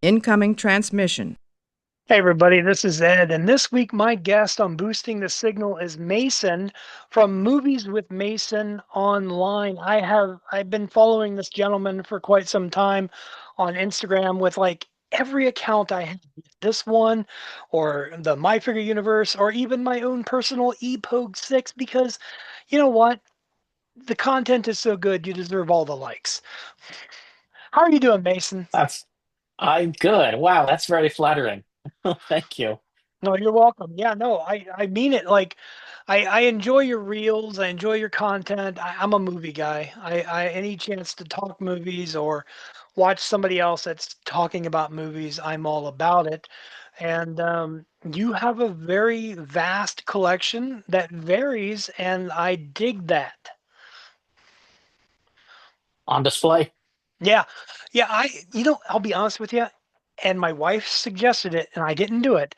Incoming transmission. Hey everybody, this is Ed, and this week my guest on Boosting the Signal is Mason from Movies with Mason online. I've been following this gentleman for quite some time on Instagram with like every account I have. This one or the My Figure Universe or even my own personal ePogue 6 because you know what? The content is so good you deserve all the likes. How are you doing, Mason? That's I'm good. Wow, that's very flattering. Thank you. No, you're welcome. Yeah, no, I mean it. Like, I enjoy your reels. I enjoy your content. I'm a movie guy. Any chance to talk movies or watch somebody else that's talking about movies, I'm all about it. And you have a very vast collection that varies, and I dig that. On display. Yeah, yeah. I'll be honest with you. And my wife suggested it, and I didn't do it.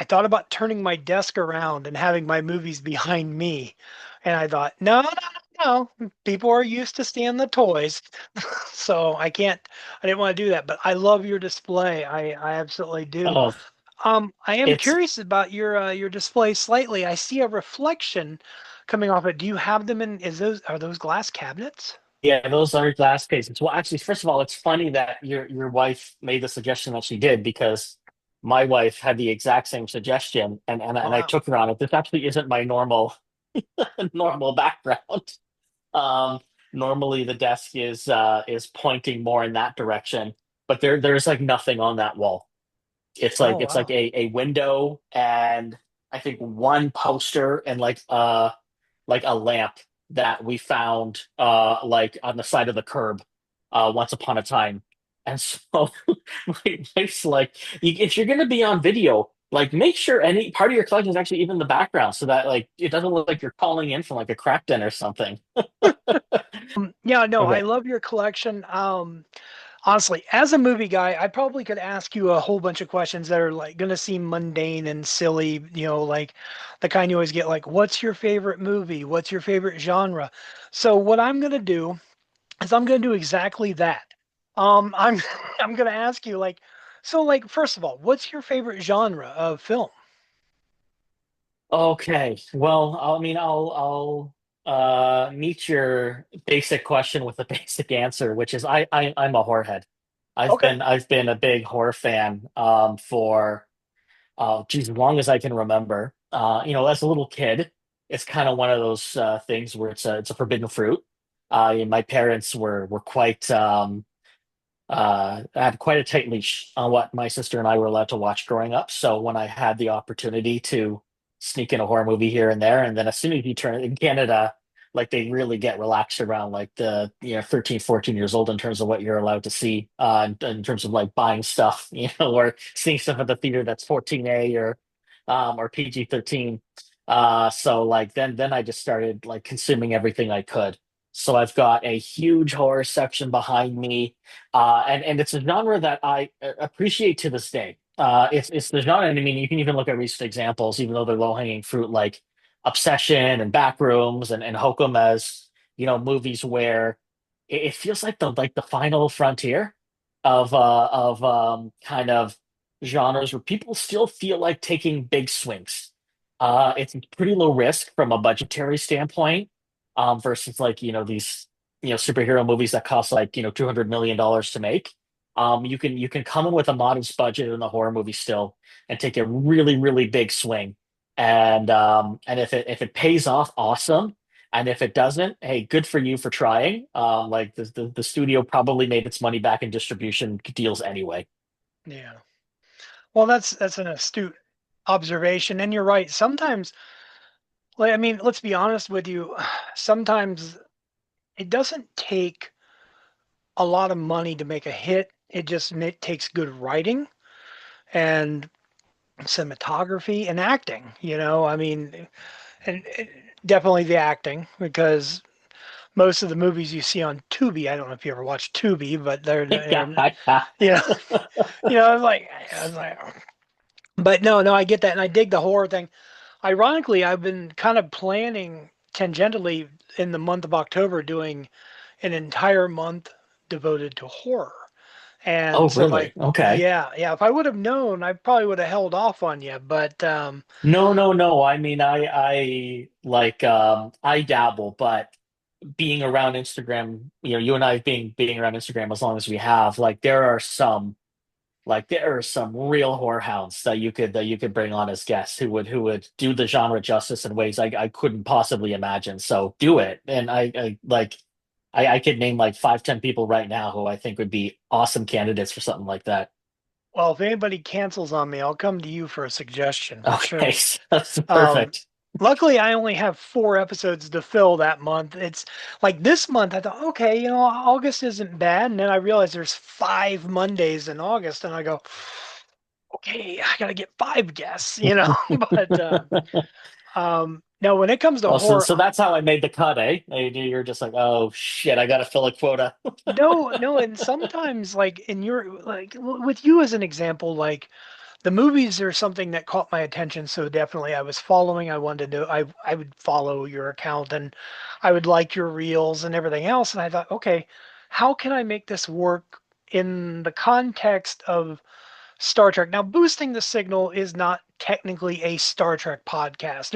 I thought about turning my desk around and having my movies behind me. And I thought, no, no, no, no. People are used to seeing the toys. So I didn't want to do that. But I love your display. I absolutely do. Oh, I am it's curious about your display slightly. I see a reflection coming off it. Do you have them in, are those glass cabinets? yeah, those are glass cases. Well, actually, first of all, it's funny that your wife made the suggestion that she did because my wife had the exact same suggestion Oh, and I wow. took her on it. This actually isn't my normal background. Um, Normally the desk is pointing more in that direction, but there's like nothing on that wall. Oh, It's like wow. a window and I think one poster and like a lamp that we found like on the side of the curb once upon a time. And so my wife's like, if you're gonna be on video, like make sure any part of your collection is actually even in the background so that like it doesn't look like you're calling in from like a crack den or something. Yeah, no, I Okay. love your collection. Honestly, as a movie guy, I probably could ask you a whole bunch of questions that are like going to seem mundane and silly, like the kind you always get, like, what's your favorite movie? What's your favorite genre? So what I'm going to do is I'm going to do exactly that. I'm I'm going to ask you like, so like, first of all, what's your favorite genre of film? Okay. Well, I mean, I'll meet your basic question with a basic answer, which is I'm a horror head. Okay. I've been a big horror fan for geez, as long as I can remember. As a little kid, it's kind of one of those things where it's a forbidden fruit. My parents were quite had quite a tight leash on what my sister and I were allowed to watch growing up. So when I had the opportunity to sneak in a horror movie here and there, and then as soon as you turn in Canada, like they really get relaxed around like the 13, 14 years old in terms of what you're allowed to see in terms of like buying stuff, or seeing stuff at the theater that's 14A or PG-13. So like then I just started like consuming everything I could. So I've got a huge horror section behind me, and it's a genre that I appreciate to this day. It's the genre. I mean, you can even look at recent examples, even though they're low hanging fruit, like Obsession and Backrooms and Hokum as movies where it feels like the final frontier of kind of genres where people still feel like taking big swings. It's pretty low risk from a budgetary standpoint, versus like these superhero movies that cost like $200 million to make. You can come in with a modest budget in a horror movie still and take a really big swing, and if it pays off, awesome. And if it doesn't, hey, good for you for trying. Like the studio probably made its money back in distribution deals anyway. Yeah. Well, that's an astute observation, and you're right. Sometimes, like, I mean, let's be honest with you. Sometimes it doesn't take a lot of money to make a hit. It just takes good writing and cinematography and acting. I mean, and definitely the acting because most of the movies you see on Tubi, I don't know if you ever watched Tubi, but Yeah, they're you know, I was like, but no, no, I get that, and I dig the horror thing. Ironically, I've been kind of planning tangentially in the month of October doing an entire month devoted to horror. And Oh, so really? like, Okay. yeah, yeah, if I would have known, I probably would have held off on you. But No, no, no. I mean, I dabble, but being around Instagram, you and I being around Instagram as long as we have, there are some real whorehounds that you could bring on as guests who would do the genre justice in ways I couldn't possibly imagine. So do it. And I could name like 5, 10 people right now who I think would be awesome candidates for something like that. well, if anybody cancels on me, I'll come to you for a suggestion for Okay, sure. so that's Um, perfect. Luckily, I only have 4 episodes to fill that month. It's like this month, I thought, okay, August isn't bad. And then I realized there's 5 Mondays in August, and I go, okay, I got to get 5 guests. But no, when it comes to Oh, so horror, so that's how I made the cut, eh? You're just like, oh shit, I gotta fill a quota. no, no, and sometimes like in your like with you as an example, like the movies are something that caught my attention so definitely I was following. I wanted to know I would follow your account and I would like your reels and everything else. And I thought, okay, how can I make this work in the context of Star Trek? Now, boosting the signal is not technically a Star Trek podcast.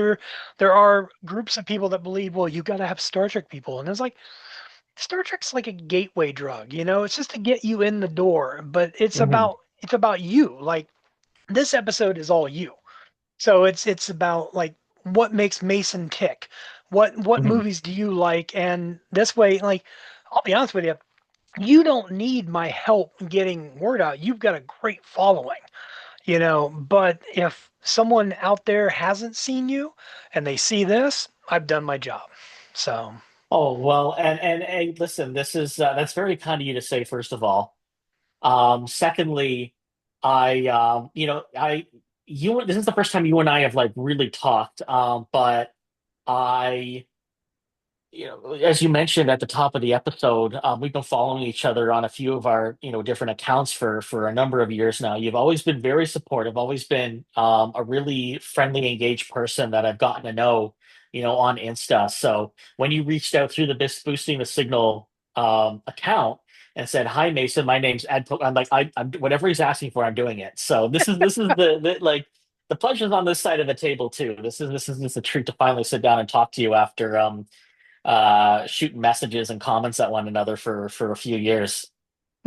There are groups of people that believe, well, you got to have Star Trek people, and it's like Star Trek's like a gateway drug. It's just to get you in the door, but Mhm, it's about you. Like this episode is all you. So it's about like what makes Mason tick. What mhm. movies do you like? And this way, like I'll be honest with you, you don't need my help getting word out. You've got a great following. But if someone out there hasn't seen you and they see this, I've done my job. So Oh well, and hey, listen, this is that's very kind of you to say, first of all. Secondly, this is the first time you and I have like really talked. But I as you mentioned at the top of the episode, we've been following each other on a few of our, different accounts for a number of years now. You've always been very supportive, always been a really friendly, engaged person that I've gotten to know, on Insta. So when you reached out through the Boosting the Signal account and said, "Hi, Mason, my name's Ed," I'm like, I'm whatever he's asking for, I'm doing it. So this is the like. The pleasure's on this side of the table too. This is just a treat to finally sit down and talk to you after shooting messages and comments at one another for a few years.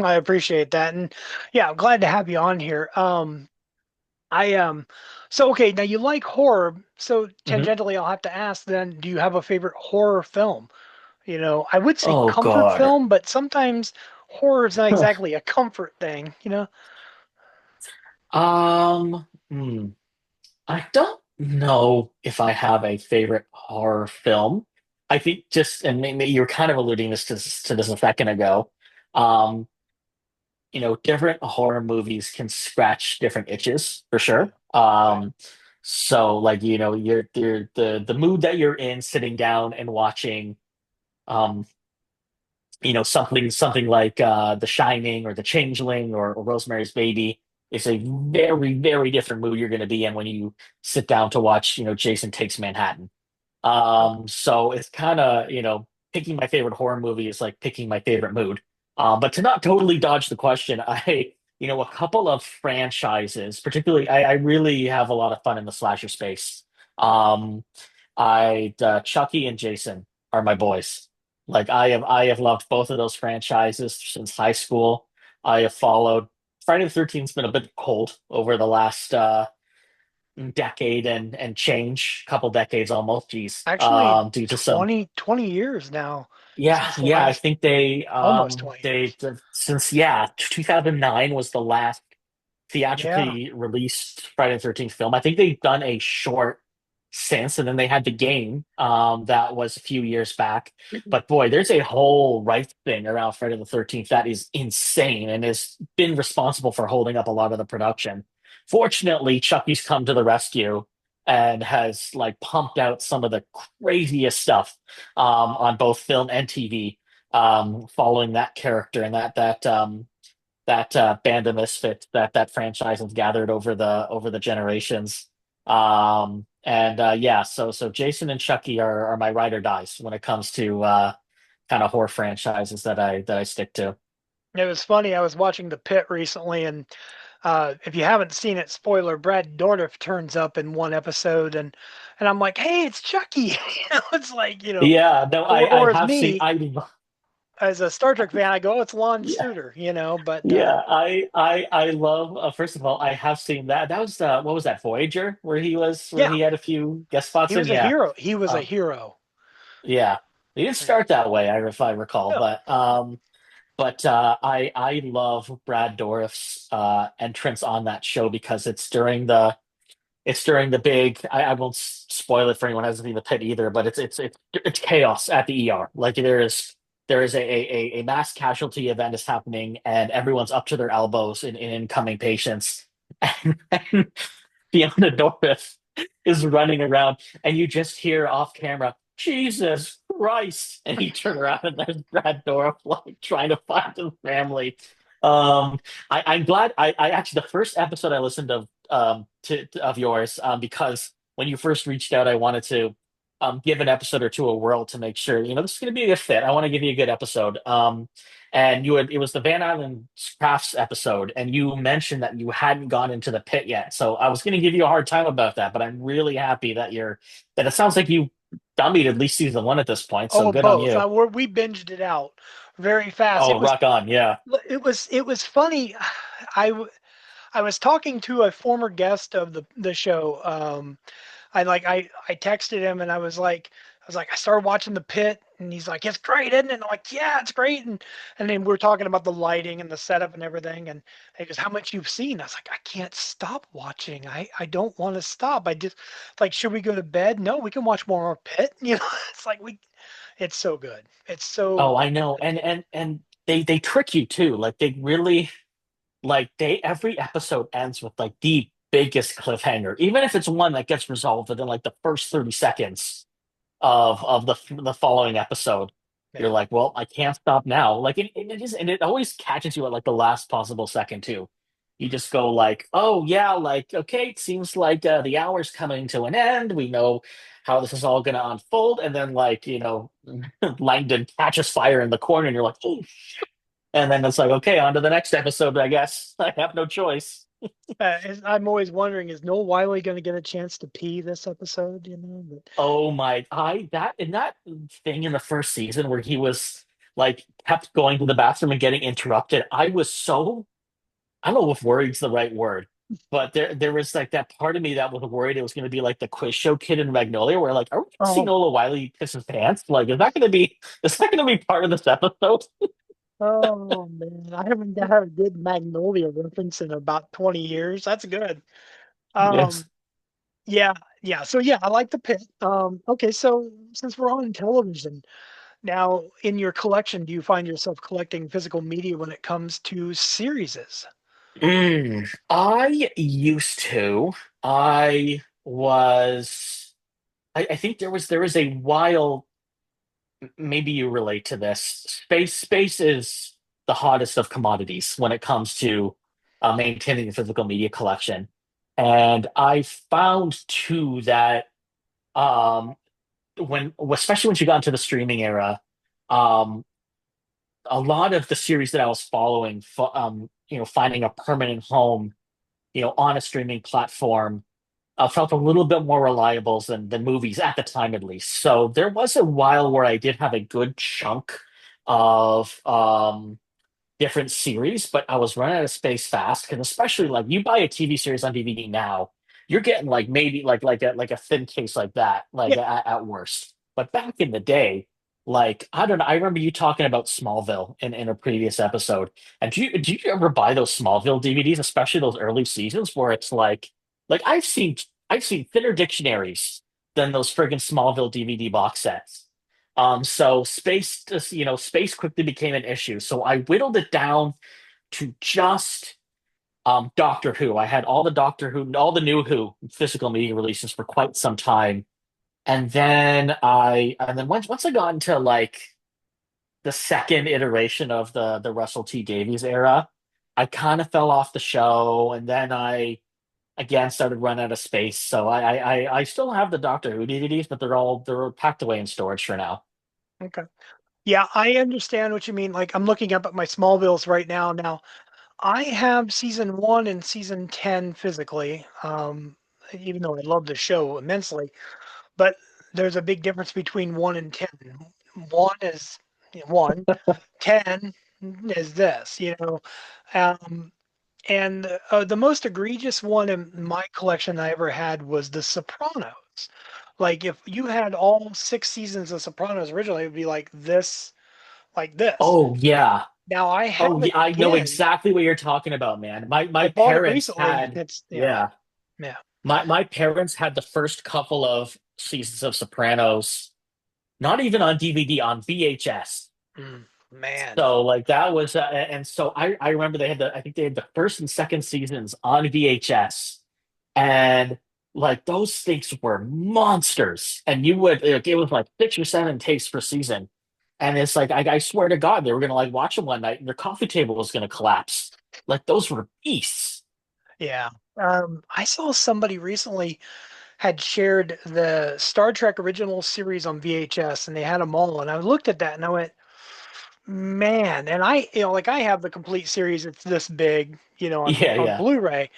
I appreciate that. And yeah, I'm glad to have you on here. I so okay, now you like horror, so Hmm. tangentially I'll have to ask then, do you have a favorite horror film? I would say Oh comfort God. film, but sometimes horror is not exactly a comfort thing. Hmm. I don't know if I have a favorite horror film. I think just, and maybe you were kind of alluding to this a second ago. Um, different horror movies can scratch different itches for Right. sure. Right. So like, you're the mood that you're in sitting down and watching. Um, something like The Shining or The Changeling or Rosemary's Baby is a very, very different mood you're going to be in when you sit down to watch, Jason Takes Manhattan. So it's kind of, picking my favorite horror movie is like picking my favorite mood. But to not totally dodge the question, a couple of franchises, particularly, I really have a lot of fun in the slasher space. Um, Chucky and Jason are my boys. Like I have loved both of those franchises since high school. I have followed Friday the 13th's been a bit cold over the last decade and change, couple decades almost, geez. Actually, Due to some 20 years now yeah, since the yeah, I last think almost 20 they years. since 2009 was the last Yeah. theatrically released Friday the 13th film. I think they've done a short since, and then they had the game that was a few years back. But boy, there's a whole rife thing around Friday the 13th that is insane and has been responsible for holding up a lot of the production. Fortunately, Chucky's come to the rescue and has like pumped out some of the craziest stuff on both film and TV, following that character and that band of misfits that franchise has gathered over the generations. And yeah, so Jason and Chucky are my ride or dies when it comes to kind of horror franchises that I stick to. It was funny. I was watching The Pit recently, and if you haven't seen it, spoiler: Brad Dourif turns up in one episode, and I'm like, hey, it's Chucky. It's like Yeah, no, I or as have seen. me as a Star Trek fan, I go, oh, it's Lon Yeah, Suter. But yeah. I love. First of all, I have seen that. That was what was that Voyager where yeah, he had a few guest spots he in. was a Yeah, hero. He was a um, hero. yeah. He didn't Yeah. start that way, if I recall, No. but I love Brad Dourif's entrance on that show because it's during the big. I won't spoil it for anyone who hasn't seen the pit either, but it's chaos at the ER. Like there is a mass casualty event is happening, and everyone's up to their elbows in incoming patients, and Fiona Dourif is running around, and you just hear off camera, "Jesus Christ!" And you turn around, and there's Brad Dourif like trying to find his family. I'm glad. I actually the first episode I listened of yours because when you first reached out, I wanted to give an episode or two a whirl to make sure this is going to be a good fit. I want to give you a good episode. And it was the Van Island Crafts episode, and you mentioned that you hadn't gone into the pit yet. So I was going to give you a hard time about that, but I'm really happy that it sounds like you dummied at least season one at this point. So Oh, good on both. you. We binged it out very fast. Oh, rock on. Yeah. It was funny. I w- I was talking to a former guest of the show. I texted him and I was like I started watching The Pit, and he's like, it's great, isn't it? And I'm like, yeah, it's great. And then we're talking about the lighting and the setup and everything, and he goes, how much you've seen? I was like, I can't stop watching. I don't want to stop. I just like, should we go to bed? No, we can watch more Pit. It's like it's so good. It's so Oh, I know. And they trick you too. Like they really like they every episode ends with like the biggest cliffhanger. Even if it's one that gets resolved within like the first 30 seconds of the following episode. You're yeah. like, well, I can't stop now. Like it is, and it always catches you at like the last possible second too. You just go like, oh yeah, like okay, it seems like the hour's coming to an end. We know how this is all going to unfold, and then like Langdon catches fire in the corner, and you're like, oh, and then it's like, okay, on to the next episode. I guess I have no choice. I'm always wondering, is Noel Wiley going to get a chance to pee this episode? But Oh my, I that in that thing in the first season where he was like kept going to the bathroom and getting interrupted. I was so I don't know if worried's the right word, but there was like that part of me that was worried it was going to be like the quiz show kid in Magnolia, where like, are we going to see oh, Nola Wiley piss his pants? Like, is that going to be part of this episode? oh man, I haven't had a good Magnolia reference in about 20 years. That's good. Yes. Um, yeah, yeah. So yeah, I like The Pit. Okay, so since we're on television now, in your collection, do you find yourself collecting physical media when it comes to series? I used to. I was. I think there was a while. Maybe you relate to this. Space is the hottest of commodities when it comes to maintaining a physical media collection, and I found too that um, especially when you got into the streaming era, um, a lot of the series that I was following, finding a permanent home, on a streaming platform felt a little bit more reliable than movies at the time, at least. So there was a while where I did have a good chunk of different series, but I was running out of space fast because especially like you buy a TV series on DVD now, you're getting like maybe like a thin case like that, like Yeah. at worst. But back in the day, like I don't know, I remember you talking about Smallville in a previous episode. And do you ever buy those Smallville DVDs, especially those early seasons where it's like I've seen thinner dictionaries than those friggin' Smallville DVD box sets. So space quickly became an issue. So I whittled it down to just Doctor Who. I had all the Doctor Who, all the new Who physical media releases for quite some time. And then once I got into like the second iteration of the Russell T Davies era, I kind of fell off the show, and then I again started running out of space. So I still have the Doctor Who DVDs, but they're packed away in storage for now. Okay. Yeah, I understand what you mean. Like I'm looking up at my Smallvilles right now. Now I have season 1 and season 10 physically, even though I love the show immensely. But there's a big difference between 1 and 10. 1 is 1, 10 is this, you know. Um, and the most egregious one in my collection I ever had was The Sopranos. Like if you had all 6 seasons of Sopranos originally, it would be like this, like this. Oh yeah. Now I Oh have it yeah, I know again. exactly what you're talking about, man. I My bought it parents recently. had, It's yeah. yeah. My parents had the first couple of seasons of Sopranos, not even on DVD, on VHS. Man. So like that was, and so I remember they had I think they had the first and second seasons on VHS, and like those things were monsters. And you would, like, it was like 6 or 7 takes per season, and it's like I swear to God, they were gonna like watch them one night, and their coffee table was gonna collapse. Like those were beasts. Yeah. I saw somebody recently had shared the Star Trek original series on VHS and they had them all. And I looked at that and I went, man. And like I have the complete series. It's this big, on, Yeah, on yeah. Blu-ray.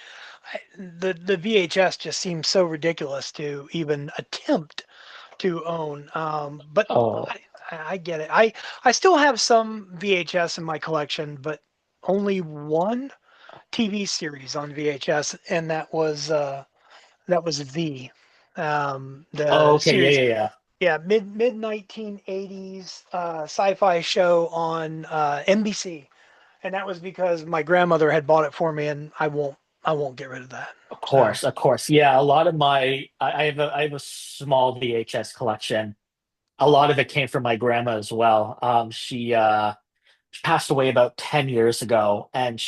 The VHS just seems so ridiculous to even attempt to own. But Oh, I get it. I still have some VHS in my collection, but only one TV series on VHS, and that was V, oh, the okay, yeah, series. yeah, yeah. Yeah, mid 1980s sci-fi show on NBC, and that was because my grandmother had bought it for me, and I won't get rid of that. Of So course, of course. Yeah, a lot of I have a small VHS collection. A lot of it came from my grandma as well. She passed away about 10 years ago, and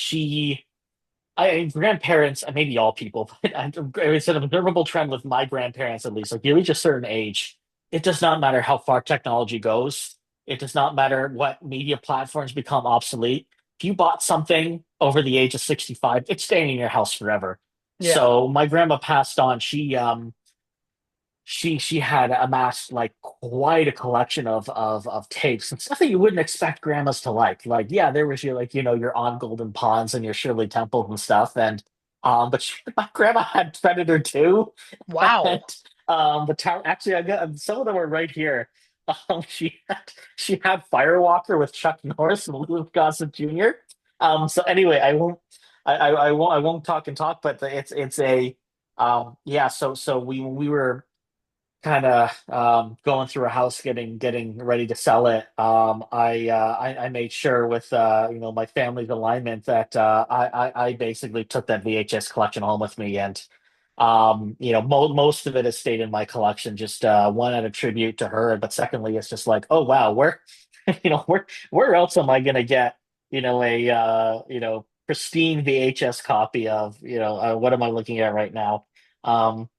grandparents, and maybe all people, but it's an observable trend with my grandparents at least. Like you reach a certain age, it does not matter how far technology goes. It does not matter what media platforms become obsolete. If you bought something over the age of 65, it's staying in your house forever. yeah, So my grandma passed on. She had amassed like quite a collection of tapes and stuff that you wouldn't expect grandmas to like. Like, yeah, there was your like, your On Golden Ponds and your Shirley Temples and stuff. And but my grandma had Predator too. wow, And the tower actually I got some of them were right here. She had Firewalker with Chuck Norris and Louis Gossett Jr. So anyway, I won't talk and talk, but it's a yeah, so we were kind of going through a house getting ready to sell it. I made sure with my family's alignment that I basically took that VHS collection home with me, and most of it has stayed in my collection. Just one out of tribute to her, but secondly, it's just like, oh wow, where where else am I gonna get a pristine VHS copy of what am I looking at right now? Um,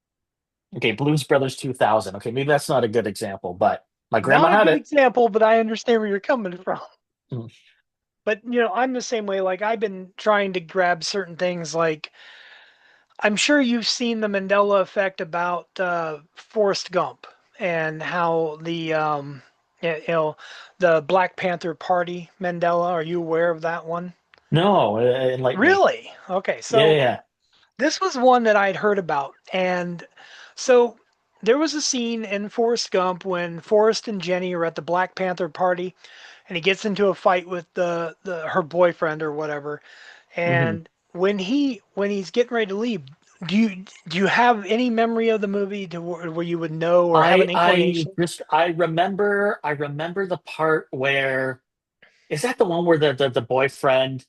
Okay, Blues Brothers 2000. Okay, maybe that's not a good example, but my grandma not a had good it. example, but I understand where you're coming from. Mm. But I'm the same way. Like I've been trying to grab certain things. Like I'm sure you've seen the Mandela effect about Forrest Gump and how the Black Panther Party Mandela. Are you aware of that one? No, enlighten me. Really? Okay, Yeah, yeah, so yeah. this was one that I'd heard about, and so there was a scene in Forrest Gump when Forrest and Jenny are at the Black Panther Party, and he gets into a fight with the her boyfriend or whatever, Mhm. and when he's getting ready to leave, do you have any memory of the movie where you would know or have an inclination? I remember the part where is that the one where the boyfriend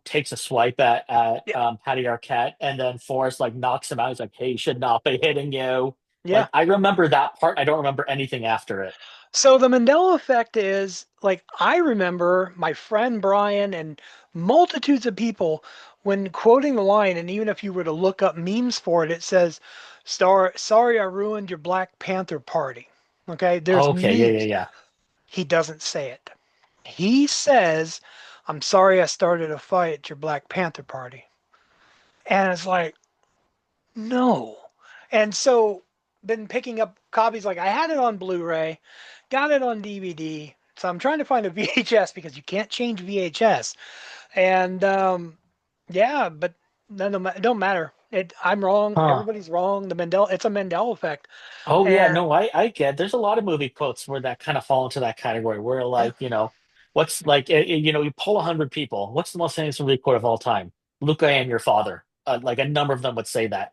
takes a swipe at Yeah, Patty Arquette and then Forrest like knocks him out. He's like, "Hey, he should not be hitting you." yeah. Like I remember that part. I don't remember anything after it. So the Mandela effect is like I remember my friend Brian and multitudes of people when quoting the line, and even if you were to look up memes for it, it says, Sorry I ruined your Black Panther party." Okay, there's Okay, yeah, yeah, memes. yeah. He doesn't say it. He says, "I'm sorry I started a fight at your Black Panther party." And it's like, no. And so been picking up copies, like I had it on Blu-ray, got it on DVD. So I'm trying to find a VHS because you can't change VHS. And yeah, but none of it don't matter. I'm wrong. Huh. Everybody's wrong. It's a Mandela effect. Oh yeah, And no, I get. There's a lot of movie quotes where that kind of fall into that category, where yeah, like, what's like, you pull 100 people. What's the most famous movie quote of all time? Luke, I am your father. Like a number of them would say that.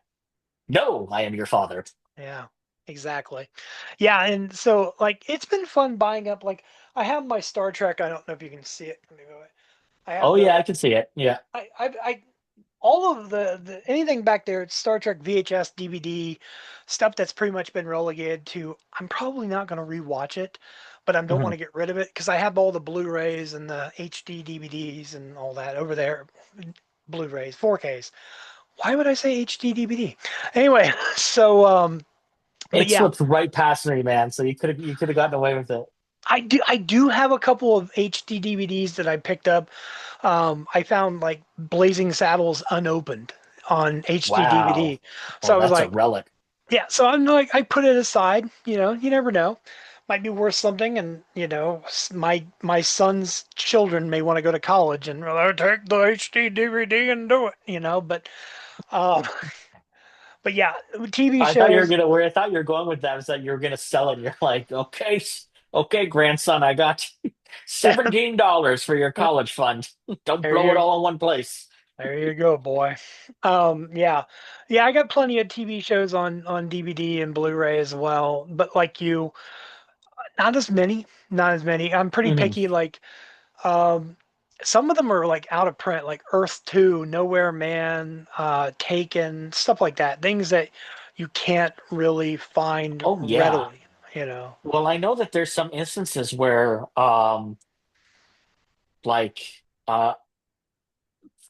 No, I am your father. yeah, exactly. Yeah, and so like it's been fun buying up. Like I have my Star Trek. I don't know if you can see it. Let me go away. I have Oh yeah, the I can see it. Yeah. I all of the anything back there, it's Star Trek VHS, DVD, stuff that's pretty much been relegated to. I'm probably not going to rewatch it, but I don't want Mhm. to get rid of it because I have all the Blu-rays and the HD DVDs and all that over there. Blu-rays, 4Ks. Why would I say HD DVD? Anyway, so but It yeah, slipped right past me, man. So you could have gotten away with it. I do have a couple of HD DVDs that I picked up. I found like Blazing Saddles unopened on HD Wow. DVD. So Well, I was that's a like, relic. yeah. So I'm like, I put it aside. You never know. Might be worth something, and my son's children may want to go to college, and well, I'll take the HD DVD and do it. Um, but yeah, TV shows. I thought you were going with that. Is that you were gonna sell it? And you're like, okay, okay, grandson, I got $17 for your college fund. Don't There blow it you all in one place. There you go, boy. Yeah, yeah. I got plenty of TV shows on DVD and Blu-ray as well, but like you, not as many. Not as many. I'm pretty Mhm. picky. Like, um, some of them are like out of print, like Earth 2, Nowhere Man, Taken, stuff like that. Things that you can't really find Oh yeah. readily. You know. Well, I know that there's some instances where like uh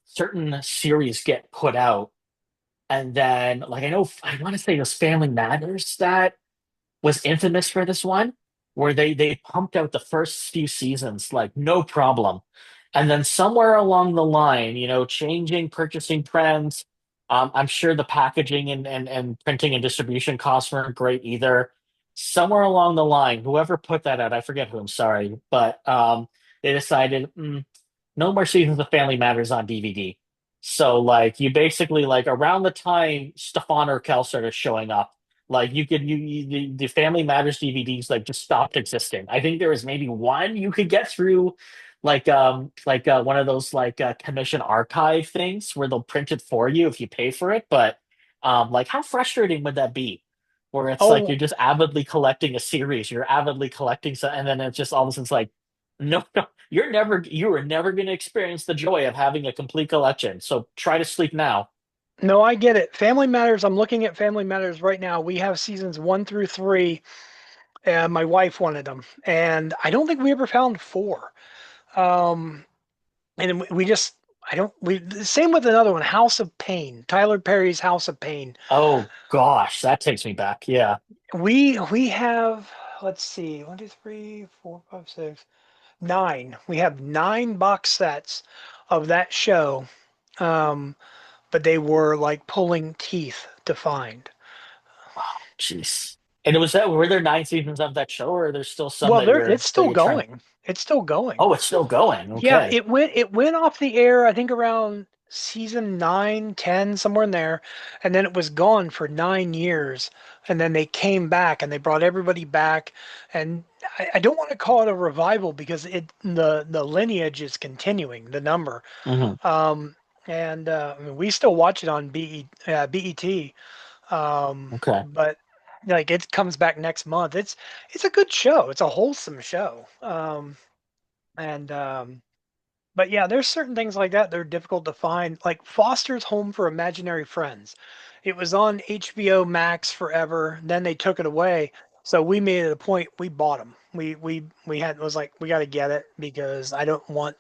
certain series get put out, and then like I want to say it was Family Matters that was infamous for this one, where they pumped out the first few seasons like no problem, and then somewhere along the line, changing purchasing trends. I'm sure the packaging and printing and distribution costs weren't great either. Somewhere along the line, whoever put that out, I forget who, I'm sorry, but they decided, no more seasons of Family Matters on DVD. So like you basically like around the time Stefan Urkel started showing up, like the Family Matters DVDs like just stopped existing. I think there was maybe one you could get through one of those commission archive things where they'll print it for you if you pay for it. But like how frustrating would that be? Where it's like Oh, you're just avidly collecting a series, you're avidly collecting some, and then it's just all of a sudden it's like, no, no, you are never going to experience the joy of having a complete collection. So try to sleep now. no, I get it. Family Matters. I'm looking at Family Matters right now. We have seasons 1 through 3. My wife wanted them, and I don't think we ever found 4. Um, and we just, I don't, we, same with another one, House of Pain, Tyler Perry's House of Pain. Oh gosh, that takes me back. Yeah. We have, let's see, 1, 2, 3, 4, 5, 6, 9. We have 9 box sets of that show, um, but they were like pulling teeth to find. Jeez. And it was that were there 9 seasons of that show, or are there still some Well, that it's that still you're trying to? going. It's still going. Oh, it's still going. Yeah, Okay. it went off the air, I think around season 9, 10, somewhere in there, and then it was gone for 9 years. And then they came back and they brought everybody back. And I don't want to call it a revival because the lineage is continuing, the number. Hmm. Um, and I mean, we still watch it on BET. Okay. But like it comes back next month. It's a good show. It's a wholesome show. And But yeah, there's certain things like that that are difficult to find. Like Foster's Home for Imaginary Friends. It was on HBO Max forever. Then they took it away. So we made it a point. We bought them. We had was like we got to get it because I don't want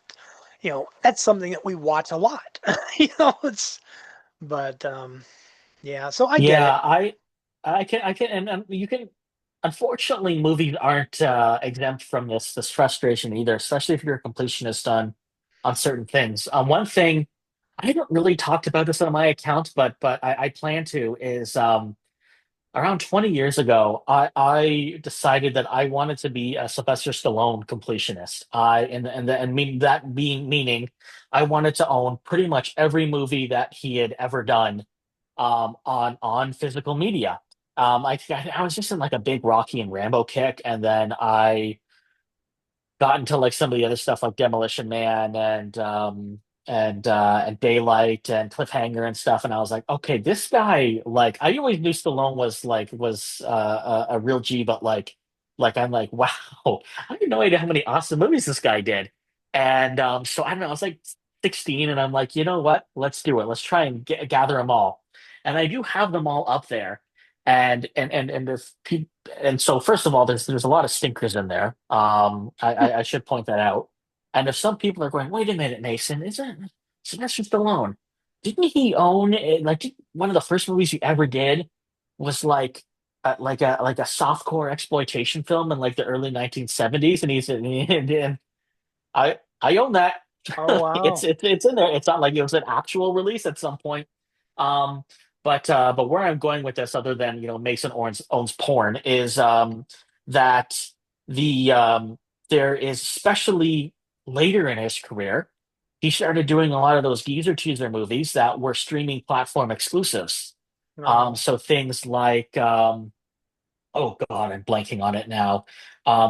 that's something that we watch a lot. It's but yeah. So I get Yeah, it. I can, and you can. Unfortunately, movies aren't exempt from this frustration either, especially if you're a completionist on certain things. One thing I haven't really talked about this on my account, but I plan to is around 20 years ago, I decided that I wanted to be a Sylvester Stallone completionist. And mean that being meaning I wanted to own pretty much every movie that he had ever done on physical media. I was just in like a big Rocky and Rambo kick, and then I got into like some of the other stuff like Demolition Man and Daylight and Cliffhanger and stuff, and I was like, okay, this guy, like, I always knew Stallone was a real G, but like I'm like, wow, I had no idea how many awesome movies this guy did. And so I don't know, I was like 16, and I'm like, you know what? Let's do it. Let's try and gather them all. And I do have them all up there. And if people and so first of all, there's a lot of stinkers in there. I should point that out. And if some people are going, wait a minute, Mason, isn't Sylvester Stallone? Didn't he own it? Like one of the first movies he ever did was like a softcore exploitation film in like the early 1970s, and and I own that. Oh wow. It's in there. It's not like it was an actual release at some point. Um, but where I'm going with this, other than Mason owns porn, is that the there is especially later in his career, he started doing a lot of those geezer teaser movies that were streaming platform exclusives. No. So things like oh God, I'm blanking on it now.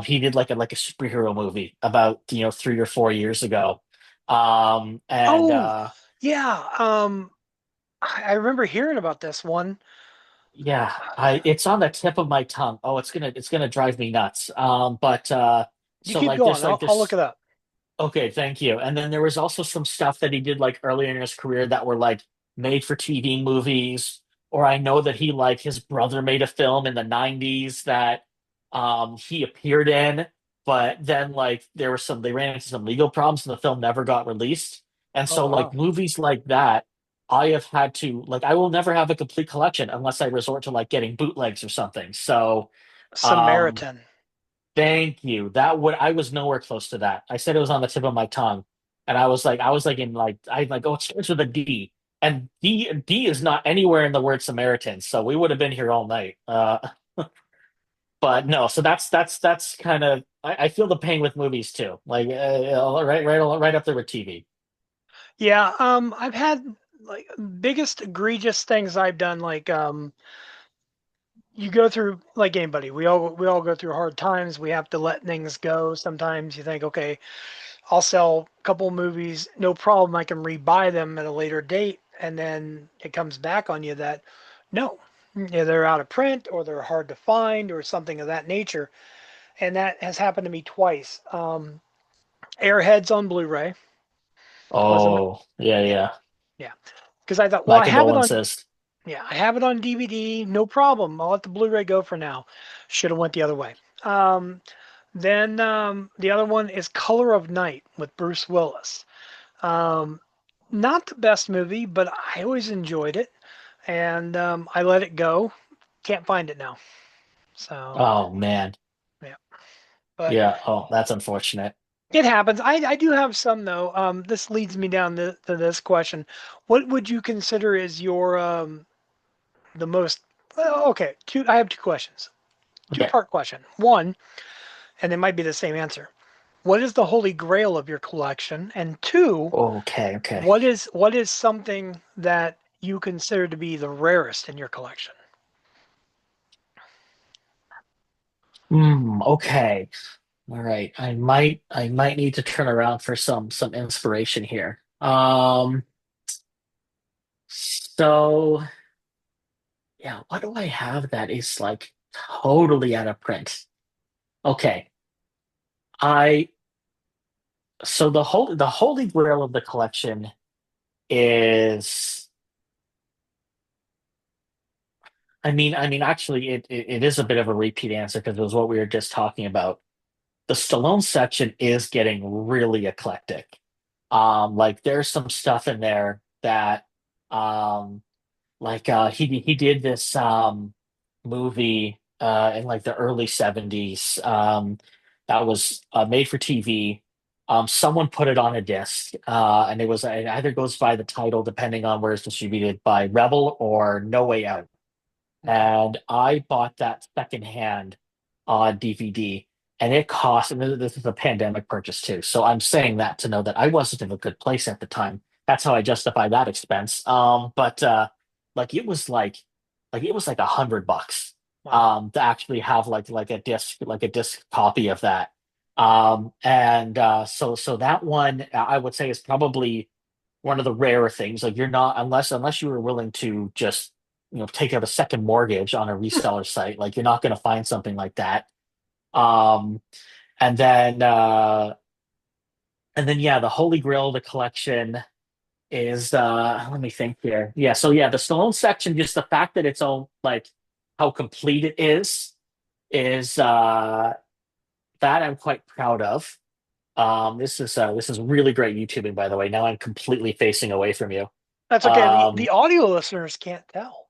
He did like a superhero movie about 3 or 4 years ago. And Oh yeah. I remember hearing about this one. Yeah, I it's on the tip of my tongue. Oh, it's gonna drive me nuts. But You so keep like going. there's like I'll look this. it up. Okay, thank you. And then there was also some stuff that he did like earlier in his career that were like made for TV movies. Or I know that he like his brother made a film in the 90s that he appeared in, but then like they ran into some legal problems and the film never got released. And Oh so like wow. movies like that, I have had to like I will never have a complete collection unless I resort to like getting bootlegs or something. So um Samaritan. thank you. I was nowhere close to that. I said it was on the tip of my tongue. And I was like in like I like, oh, it starts with a D. And D is not anywhere in the word Samaritan, so we would have been here all night. But no, so that's kind of I feel the pain with movies too. Like right up there with TV. Yeah. I've had like biggest egregious things I've done. Like you go through like anybody. We all go through hard times. We have to let things go. Sometimes you think, okay, I'll sell a couple movies, no problem. I can rebuy them at a later date, and then it comes back on you that no, yeah, they're out of print or they're hard to find or something of that nature. And that has happened to me twice. Airheads on Blu-ray was a Oh, yeah, yeah, yeah. yeah. Because I thought, well, My I have it on condolences. yeah, I have it on DVD, no problem. I'll let the Blu-ray go for now. Should have went the other way. Then the other one is Color of Night with Bruce Willis. Um, Not the best movie, but I always enjoyed it, and I let it go. Can't find it now. So Oh man. yeah, but Yeah. Oh, that's unfortunate. it happens. I do have some though. This leads me down to this question: what would you consider is your the most? Well, okay, two. I have two questions. Okay. Two-part question. One, and it might be the same answer. What is the holy grail of your collection? And two, Okay. Okay. what is something that you consider to be the rarest in your collection? Okay. All right. I might need to turn around for some inspiration here. So yeah, what do I have that is like totally out of print? Okay. I so the holy grail of the collection is I mean actually it is a bit of a repeat answer because it was what we were just talking about. The Stallone section is getting really eclectic. Like there's some stuff in there that um he did this movie in like the early 70s that was made for TV. Someone put it on a disc, and it either goes by the title depending on where it's distributed by Rebel or No Way Out. Okay. and I bought that secondhand on DVD, and it cost. And this is a pandemic purchase too, so I'm saying that to know that I wasn't in a good place at the time. That's how I justify that expense. But like it was like $100 Wow. to actually have like a disc copy of that. And so that one I would say is probably one of the rarer things. Like you're not unless you were willing to just take out a second mortgage on a reseller site, like you're not going to find something like that. Um, and then yeah, the Holy Grail of the collection is let me think here. Yeah, so yeah, the Stallone section, just the fact that it's all like how complete it is that I'm quite proud of. This is really great YouTubing, by the way. Now I'm completely facing away from you. That's okay. The Um, audio listeners can't tell.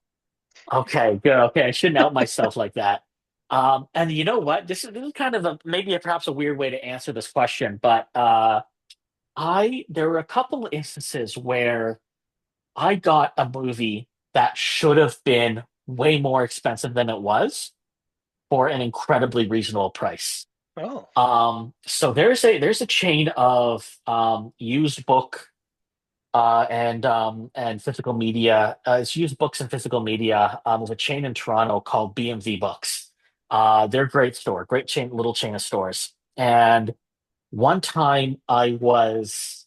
okay, good. Okay, I shouldn't out myself like that. And you know what? This is kind of perhaps a weird way to answer this question, but I there were a couple of instances where I got a movie that should have been way more expensive than it was for an incredibly reasonable price. Oh. So there's a chain of used book and physical media. It's used books and physical media. There's a chain in Toronto called BMV Books. They're a great store, great chain, little chain of stores. And one time I was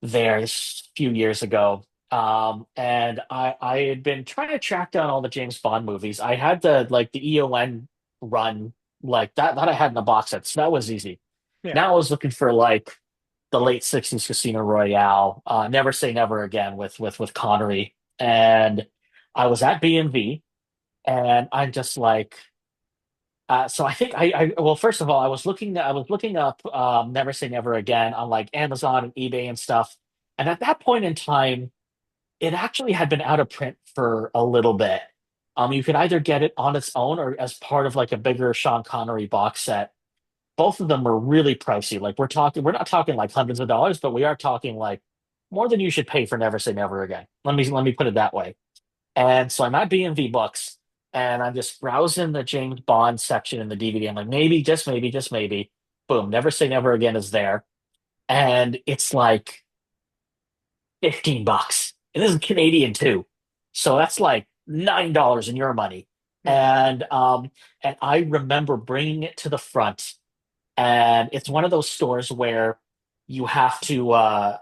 there this few years ago, and I had been trying to track down all the James Bond movies. I had the EON run like that I had in the box set, so that was easy. Yeah. Now I was looking for like the late 60s Casino Royale, Never Say Never Again with Connery. And I was at B&V and I'm just like so I think well, first of all, I was looking up Never Say Never Again on like Amazon and eBay and stuff. And at that point in time, it actually had been out of print for a little bit. You could either get it on its own or as part of like a bigger Sean Connery box set. Both of them were really pricey. Like we're not talking like hundreds of dollars, but we are talking like more than you should pay for Never Say Never Again. Let me put it that way. And so I'm at B&V Books, and I'm just browsing the James Bond section in the DVD. I'm like, maybe, just maybe, boom, Never Say Never Again is there, and it's like $15. And this is Canadian too, so that's like $9 in your money. Yeah. And I remember bringing it to the front, and it's one of those stores where you have to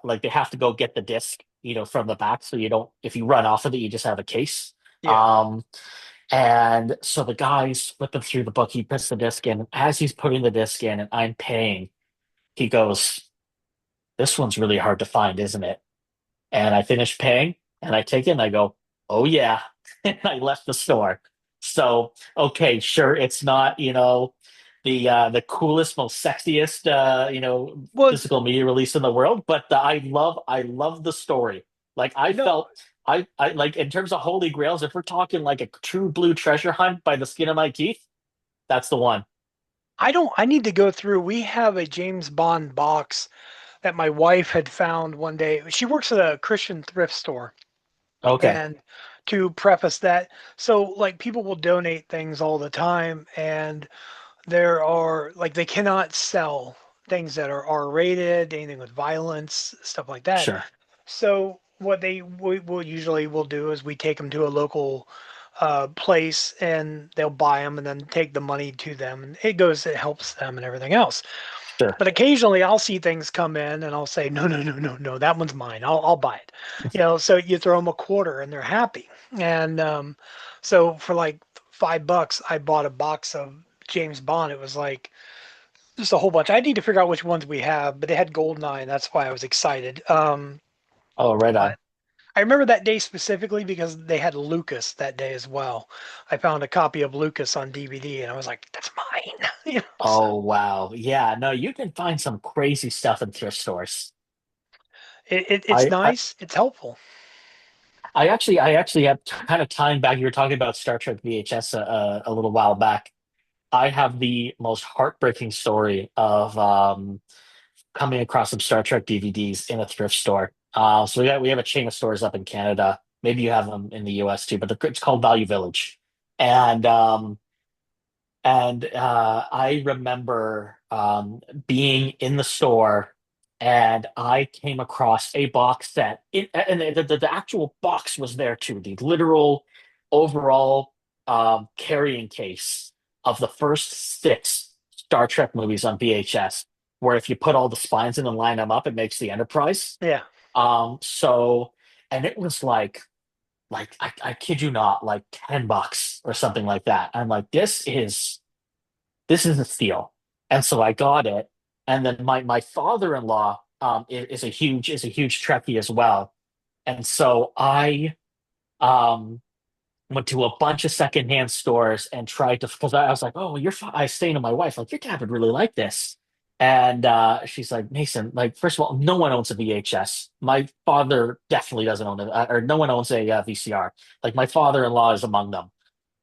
like they have to go get the disc from the back, so you don't, if you run off of it, you just have a case. Yeah. um and so the guy's flipping through the book, he puts the disc in, and as he's putting the disc in and I'm paying, he goes, "This one's really hard to find, isn't it?" And I finished paying and I take it and I go, "Oh yeah." And I left the store. So, okay, sure, it's not, the coolest, most sexiest Well, it's physical media release in the world, but I love the story. Like I no. felt I like in terms of holy grails, if we're talking like a true blue treasure hunt by the skin of my teeth, that's the one. I don't. I need to go through. We have a James Bond box that my wife had found one day. She works at a Christian thrift store. Okay, And to preface that, so like people will donate things all the time, and there are like they cannot sell things that are R-rated, anything with violence, stuff like that. sure, So what we will usually will do is we take them to a local place and they'll buy them and then take the money to them, and it helps them and everything else. sure, But occasionally I'll see things come in and I'll say, no, no, no, no, no, that one's mine. I'll buy it. So you throw them a quarter and they're happy. And so for like $5, I bought a box of James Bond. It was like just a whole bunch. I need to figure out which ones we have, but they had GoldenEye, and that's why I was excited. oh, right on. But I remember that day specifically because they had Lucas that day as well. I found a copy of Lucas on DVD, and I was like, "That's mine." So Oh wow, yeah, no, you can find some crazy stuff in thrift stores. it's I, I nice. It's helpful. I actually have kind of tying back. You were talking about Star Trek VHS a little while back. I have the most heartbreaking story of coming across some Star Trek DVDs in a thrift store. So we have a chain of stores up in Canada. Maybe you have them in the US too, but it's called Value Village. And I remember being in the store, and I came across a box set. And the actual box was there too. The literal overall carrying case of the first six Star Trek movies on VHS, where if you put all the spines in and line them up, it makes the Enterprise. Yeah. So, and it was like I kid you not, like $10 or something like that. I'm like, this is a steal. And so I got it. And then my father-in-law is a huge Trekkie as well. And so I went to a bunch of secondhand stores and tried to, because I was like, oh, I was saying to my wife, like, your dad would really like this. And she's like, Mason, like, first of all, no one owns a VHS. My father definitely doesn't own it, or no one owns a VCR. Like, my father-in-law is among them.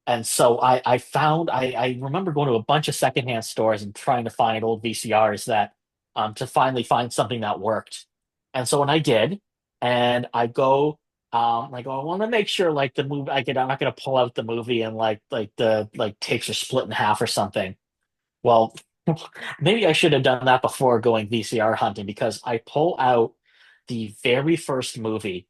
And so I remember going to a bunch of secondhand stores and trying to find old VCRs that to finally find something that worked. And so when I did, and I go like, oh, I want to make sure like the movie I'm not gonna pull out the movie and like the like tapes are split in half or something. Well, maybe I should have done that before going VCR hunting, because I pull out the very first movie,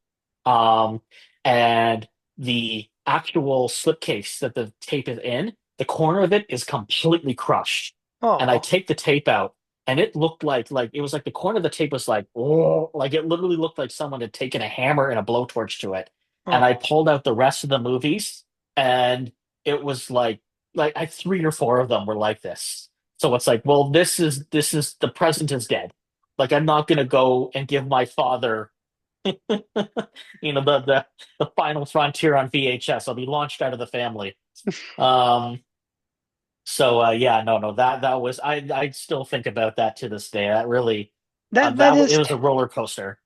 um, and the actual slipcase that the tape is in, the corner of it is completely crushed. And I Oh. take the tape out, and it looked like it was like the corner of the tape was like, oh, like it literally looked like someone had taken a hammer and a blowtorch to it. And I Oh. pulled out the rest of the movies, and it was like I three or four of them were like this. So it's like, well, this is the present is dead. Like I'm not gonna go and give my father, the final frontier on VHS. I'll be launched out of the family. Um, so yeah, no, that was I still think about that to this day. That really That it is was a roller coaster.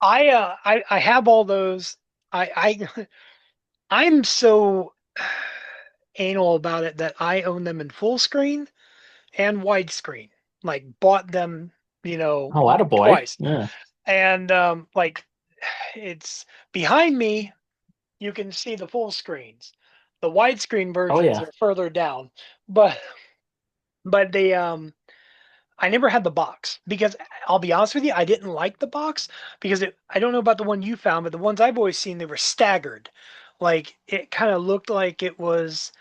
I have all those. I I'm so anal about it that I own them in full screen and widescreen. Like bought them, Oh, attaboy. twice. Yeah. And like it's behind me, you can see the full screens. The widescreen Oh versions yeah. are further down. But they I never had the box because I'll be honest with you, I didn't like the box because I don't know about the one you found, but the ones I've always seen, they were staggered. Like it kind of looked like it was,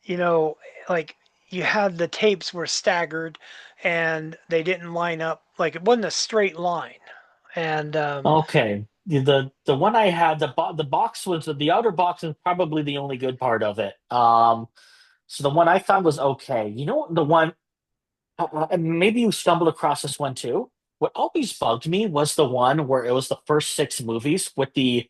you know, like you had the tapes were staggered and they didn't line up. Like it wasn't a straight line. And Okay. The one I had, the box was the outer box is probably the only good part of it. So the one I found was okay. You know, the one maybe you stumbled across this one too. What always bugged me was the one where it was the first six movies with the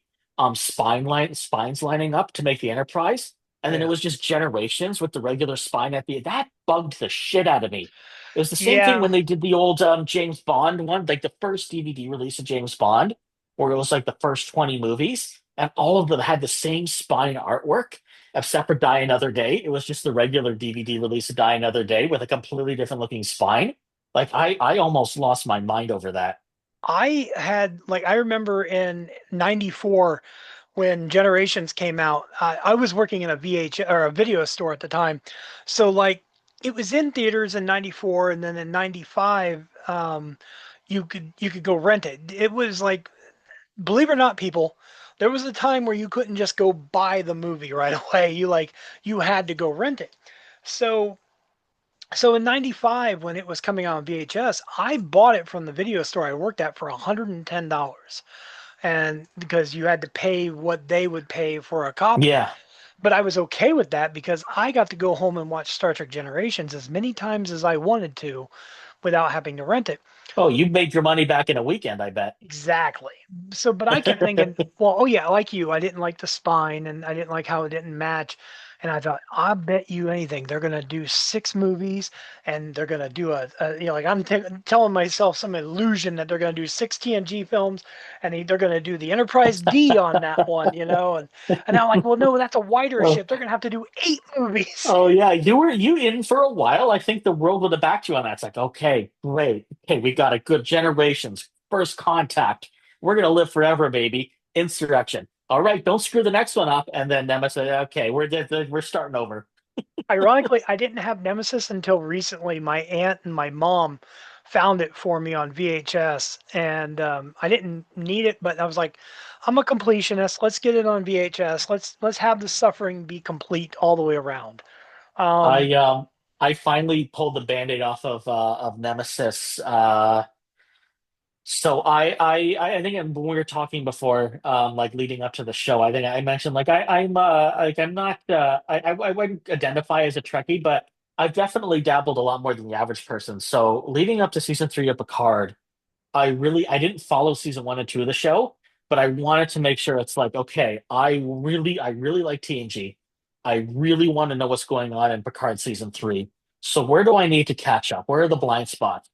spines lining up to make the Enterprise, and then it yeah. was just Generations with the regular spine at the. That bugged the shit out of me. It was the same thing Yeah. when they did the old James Bond one, like the first DVD release of James Bond, where it was like the first 20 movies, and all of them had the same spine artwork except for Die Another Day. It was just the regular DVD release of Die Another Day with a completely different looking spine. Like I almost lost my mind over that. I remember in 94 when Generations came out, I was working in a VH or a video store at the time. So like it was in theaters in 94 and then in 95 you could go rent it. It was like believe it or not people, there was a time where you couldn't just go buy the movie right away. You had to go rent it. So in 95 when it was coming out on VHS, I bought it from the video store I worked at for $110. And because you had to pay what they would pay for a copy. Yeah. But I was okay with that because I got to go home and watch Star Trek Generations as many times as I wanted to without having to rent it. Oh, you made your money back in a weekend, I bet. Exactly. So, but I kept thinking, well, oh yeah, like you, I didn't like the spine and I didn't like how it didn't match. And I thought, I bet you anything, they're gonna do six movies and they're gonna do like I'm telling myself some illusion that they're gonna do six TNG films and they're gonna do the Enterprise D on that one, and I'm like, well, no, that's a wider Oh, ship. They're gonna have to do eight movies. oh yeah, you in for a while. I think the world would have backed you on that. It's like, okay, great. Okay, we got a good Generations, First Contact. We're gonna live forever, baby. Insurrection. all right, don't screw the next one up. And then Nemesis said, okay, we're starting over. Ironically, I didn't have Nemesis until recently. My aunt and my mom found it for me on VHS, and I didn't need it, but I was like, I'm a completionist. Let's get it on VHS. Let's have the suffering be complete all the way around. Um, I um I finally pulled the Band-Aid off of Nemesis. So I think when we were talking before, like leading up to the show, I think I mentioned like I'm not I wouldn't identify as a Trekkie, but I've definitely dabbled a lot more than the average person. So leading up to season three of Picard, I didn't follow season one and two of the show, but I wanted to make sure it's like, okay, I really like TNG. I really want to know what's going on in Picard season three. So where do I need to catch up? Where are the blind spots?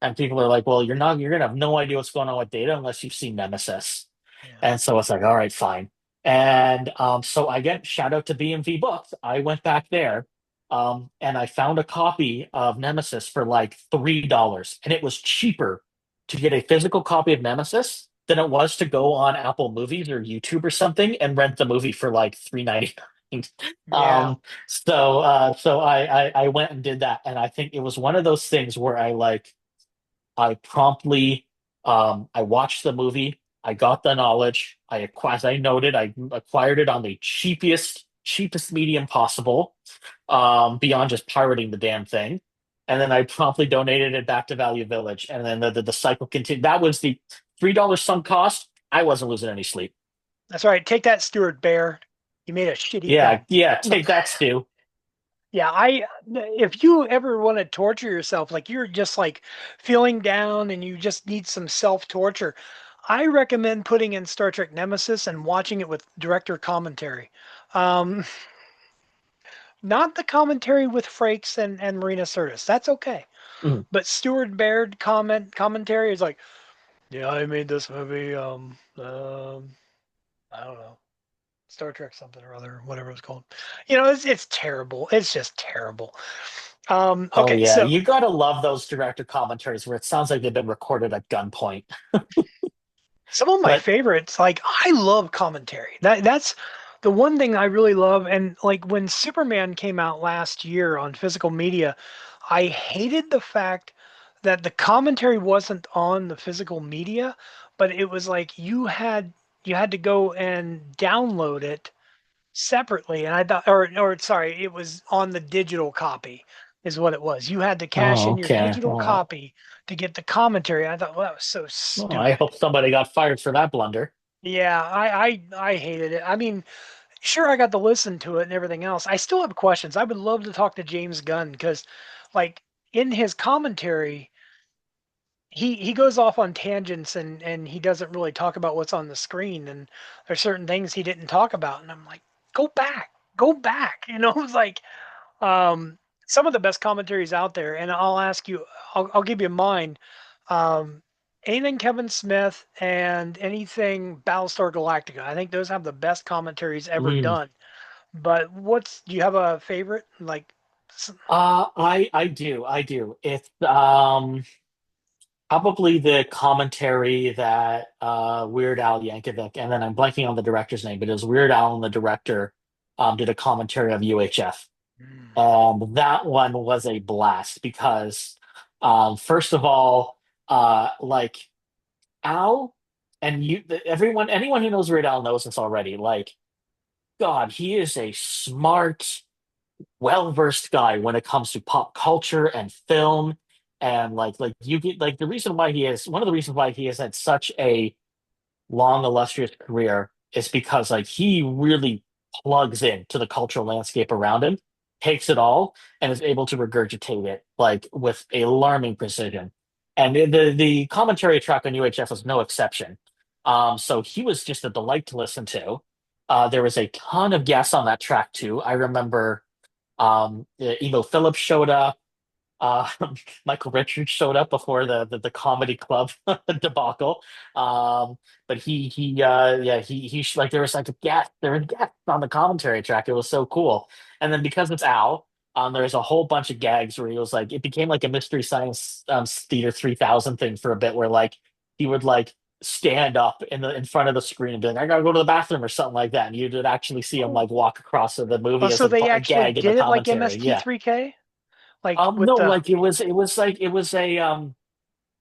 And people are like, well, you're gonna have no idea what's going on with Data unless you've seen Nemesis. yeah. And so it's like, all right, fine. And so I get shout out to BMV Books. I went back there, and I found a copy of Nemesis for like $3, and it was cheaper to get a physical copy of Nemesis than it was to go on Apple Movies or YouTube or something and rent the movie for like 3.99. Yeah. So I went and did that, and I think it was one of those things where I promptly I watched the movie. I got the knowledge. As I noted, I acquired it on the cheapest medium possible, beyond just pirating the damn thing. And then I promptly donated it back to Value Village. And then the cycle continued. That was the $3 sunk cost. I wasn't losing any sleep. That's right. Take that, Stuart Bear. You made a shitty Yeah, film. yeah, take that, Stu. Yeah, if you ever want to torture yourself, like you're just like feeling down and you just need some self-torture, I recommend putting in Star Trek Nemesis and watching it with director commentary. Um, Not the commentary with Frakes and Marina Sirtis. That's okay. Mhm. But Stuart Baird commentary is like, yeah, I made this movie. I don't know, Star Trek something or other, whatever it's called. It's terrible. It's just terrible. Oh Okay, yeah, so you gotta love those director commentaries where it sounds like they've been recorded at gunpoint. some of my But favorites, like I love commentary. That's the one thing I really love. And like when Superman came out last year on physical media, I hated the fact that the commentary wasn't on the physical media, but it was like you had to go and download it separately. And I thought, or sorry, it was on the digital copy, is what it was. You had to cash oh, in your okay. digital Oh, copy to get the commentary. I thought, well, that was so well, I stupid. hope somebody got fired for that blunder. Yeah, I hated it. I mean, sure, I got to listen to it and everything else. I still have questions. I would love to talk to James Gunn because, like, in his commentary, he goes off on tangents and he doesn't really talk about what's on the screen. And there's certain things he didn't talk about, and I'm like, go back, go back. It's like um, some of the best commentaries out there. And I'll ask you, I'll give you mine. Um, Anything Kevin Smith and anything Battlestar Galactica. I think those have the best commentaries ever Mm. done. But do you have a favorite? Like, I do. It's probably the commentary that Weird Al Yankovic, and then I'm blanking on the director's name, but it was Weird Al and the director did a commentary of UHF. mm, And that one was a blast because first of all, like Al and anyone who knows Weird Al knows this already. Like, God, he is a smart, well-versed guy when it comes to pop culture and film. And like you get like the reason why he is one of the reasons why he has had such a long, illustrious career is because like he really plugs in to the cultural landscape around him, takes it all, and is able to regurgitate it like with alarming precision. And the commentary track on UHF was no exception. So he was just a delight to listen to. There was a ton of guests on that track too. I remember Emo Phillips showed up. Uh, Michael Richards showed up before the comedy club debacle. But like there was like there were guests on the commentary track. It was so cool. And then because it's Al, there's a whole bunch of gags where he was like it became like a Mystery Science Theater 3000 thing for a bit where like he would like stand up in front of the screen and be like, "I gotta go to the bathroom" or something like that, and you'd actually see him Oh, like walk across to the oh, movie as so they a actually gag in the did it like commentary. Yeah. MST3K, like with No, the. like it was a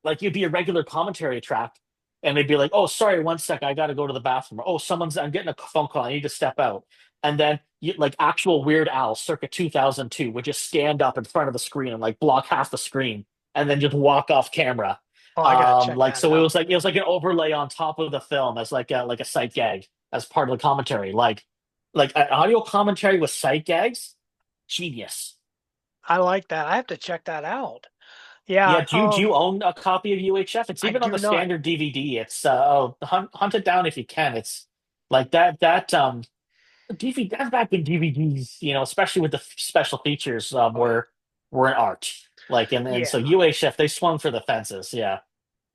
like you'd be a regular commentary track, and they'd be like, "Oh, sorry, one sec, I got to go to the bathroom." Or, "Oh, I'm getting a phone call, I need to step out." And then like actual Weird Al, circa 2002, would just stand up in front of the screen and like block half the screen, and then just walk off camera. Oh, I gotta check Like that so, out. it was like an overlay on top of the film as like a sight gag as part of the commentary, like an audio commentary with sight gags, genius. I like that. I have to check that out. Yeah, Yeah, do you own a copy of UHF? It's I even on do the not. standard DVD. It's hunt it down if you can. It's like that DVD that's back when DVDs, especially with the special features, Oh yeah. were an art. Like and Yeah. so UHF they swung for the fences. Yeah.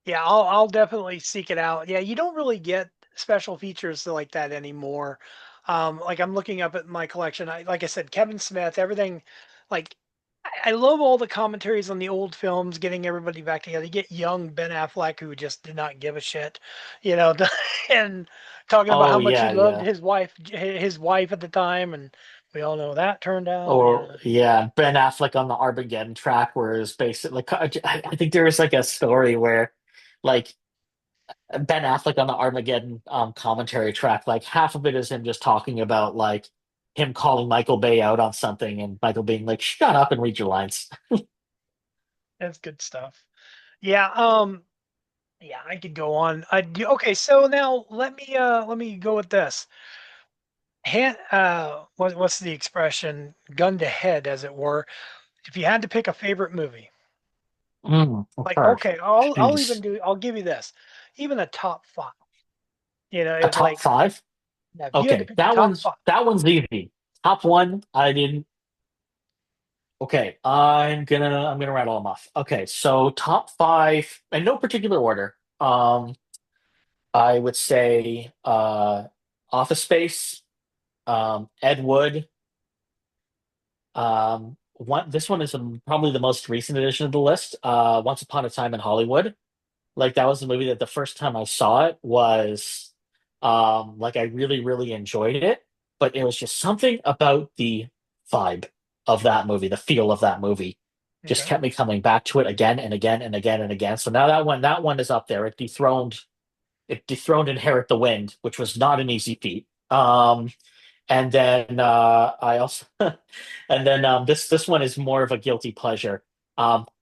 Yeah, I'll definitely seek it out. Yeah, you don't really get special features like that anymore. Like I'm looking up at my collection. Like I said, Kevin Smith, everything. Like I love all the commentaries on the old films, getting everybody back together. You get young Ben Affleck, who just did not give a shit, you know, and talking about how Oh much he yeah, loved yeah. his wife at the time, and we all know that turned out. Or Yeah. yeah, Ben Affleck on the Armageddon track, where it's basically like I think there was like a story where like Ben Affleck on the Armageddon commentary track, like half of it is him just talking about like him calling Michael Bay out on something and Michael being like, "Shut up and read your lines." That's good stuff. Yeah. Yeah, I could go on. Okay, so now let me go with this. What's the expression? Gun to head, as it were. If you had to pick a favorite movie, like Okay. okay, Jeez. I'll give you this, even a top five. You know, A if top like five? now, if you had to Okay, pick a top five, that one's easy. Top one, I didn't. Okay, I'm gonna rattle them off. Okay, so top five in no particular order. I would say Office Space, Ed Wood. This one is probably the most recent addition to the list. Once Upon a Time in Hollywood. Like that was the movie that the first time I saw it was, like I really, really enjoyed it. But it was just something about the vibe of that movie, the feel of that movie, just okay, kept me coming back to it again and again and again and again. So now that one is up there. It dethroned Inherit the Wind, which was not an easy feat. And then I also and then this one is more of a guilty pleasure,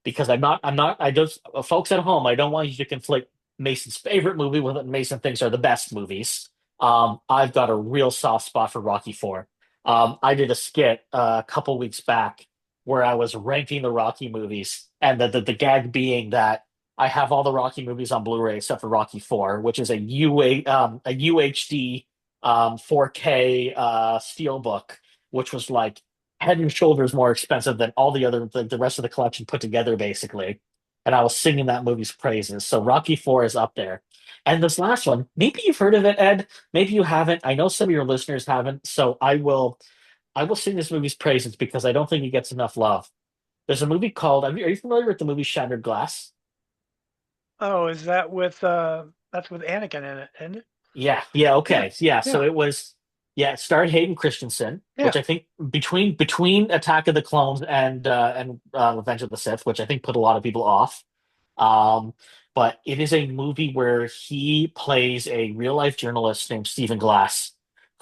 because I just folks at home, I don't want you to conflate Mason's favorite movie with what Mason thinks are the best movies. I've got a real soft spot for Rocky Four. I did a skit a couple weeks back where I was ranking the Rocky movies, and the gag being that I have all the Rocky movies on Blu-ray except for Rocky Four, which is a UHD 4K steelbook, which was like head and shoulders more expensive than all the other the rest of the collection put together, basically. And I was singing that movie's praises. So Rocky Four is up there. And this last one, maybe you've heard of it, Ed. Maybe you haven't. I know some of your listeners haven't. So I will sing this movie's praises because I don't think it gets enough love. There's a movie called. Are you familiar with the movie Shattered Glass? oh, is that with that's with Anakin in it, isn't it? Yeah, yeah, Yeah, okay. Yeah, so yeah, it starred Hayden Christensen, yeah. which I think between Attack of the Clones and Revenge of the Sith, which I think put a lot of people off. Um, but it is a movie where he plays a real life journalist named Stephen Glass,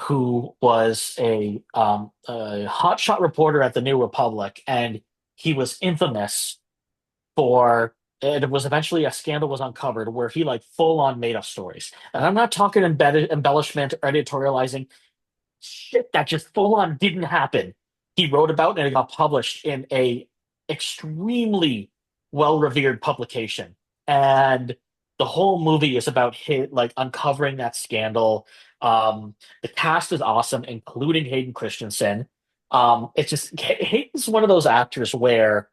who was a hotshot reporter at the New Republic, and he was infamous for it was eventually a scandal was uncovered where he like full on made up stories. And I'm not talking embedded embellishment or editorializing shit that just full on didn't happen. He wrote about and it got published in a extremely well revered publication. And the whole movie is about his, like uncovering that scandal. The cast is awesome, including Hayden Christensen. It's just Hayden's one of those actors where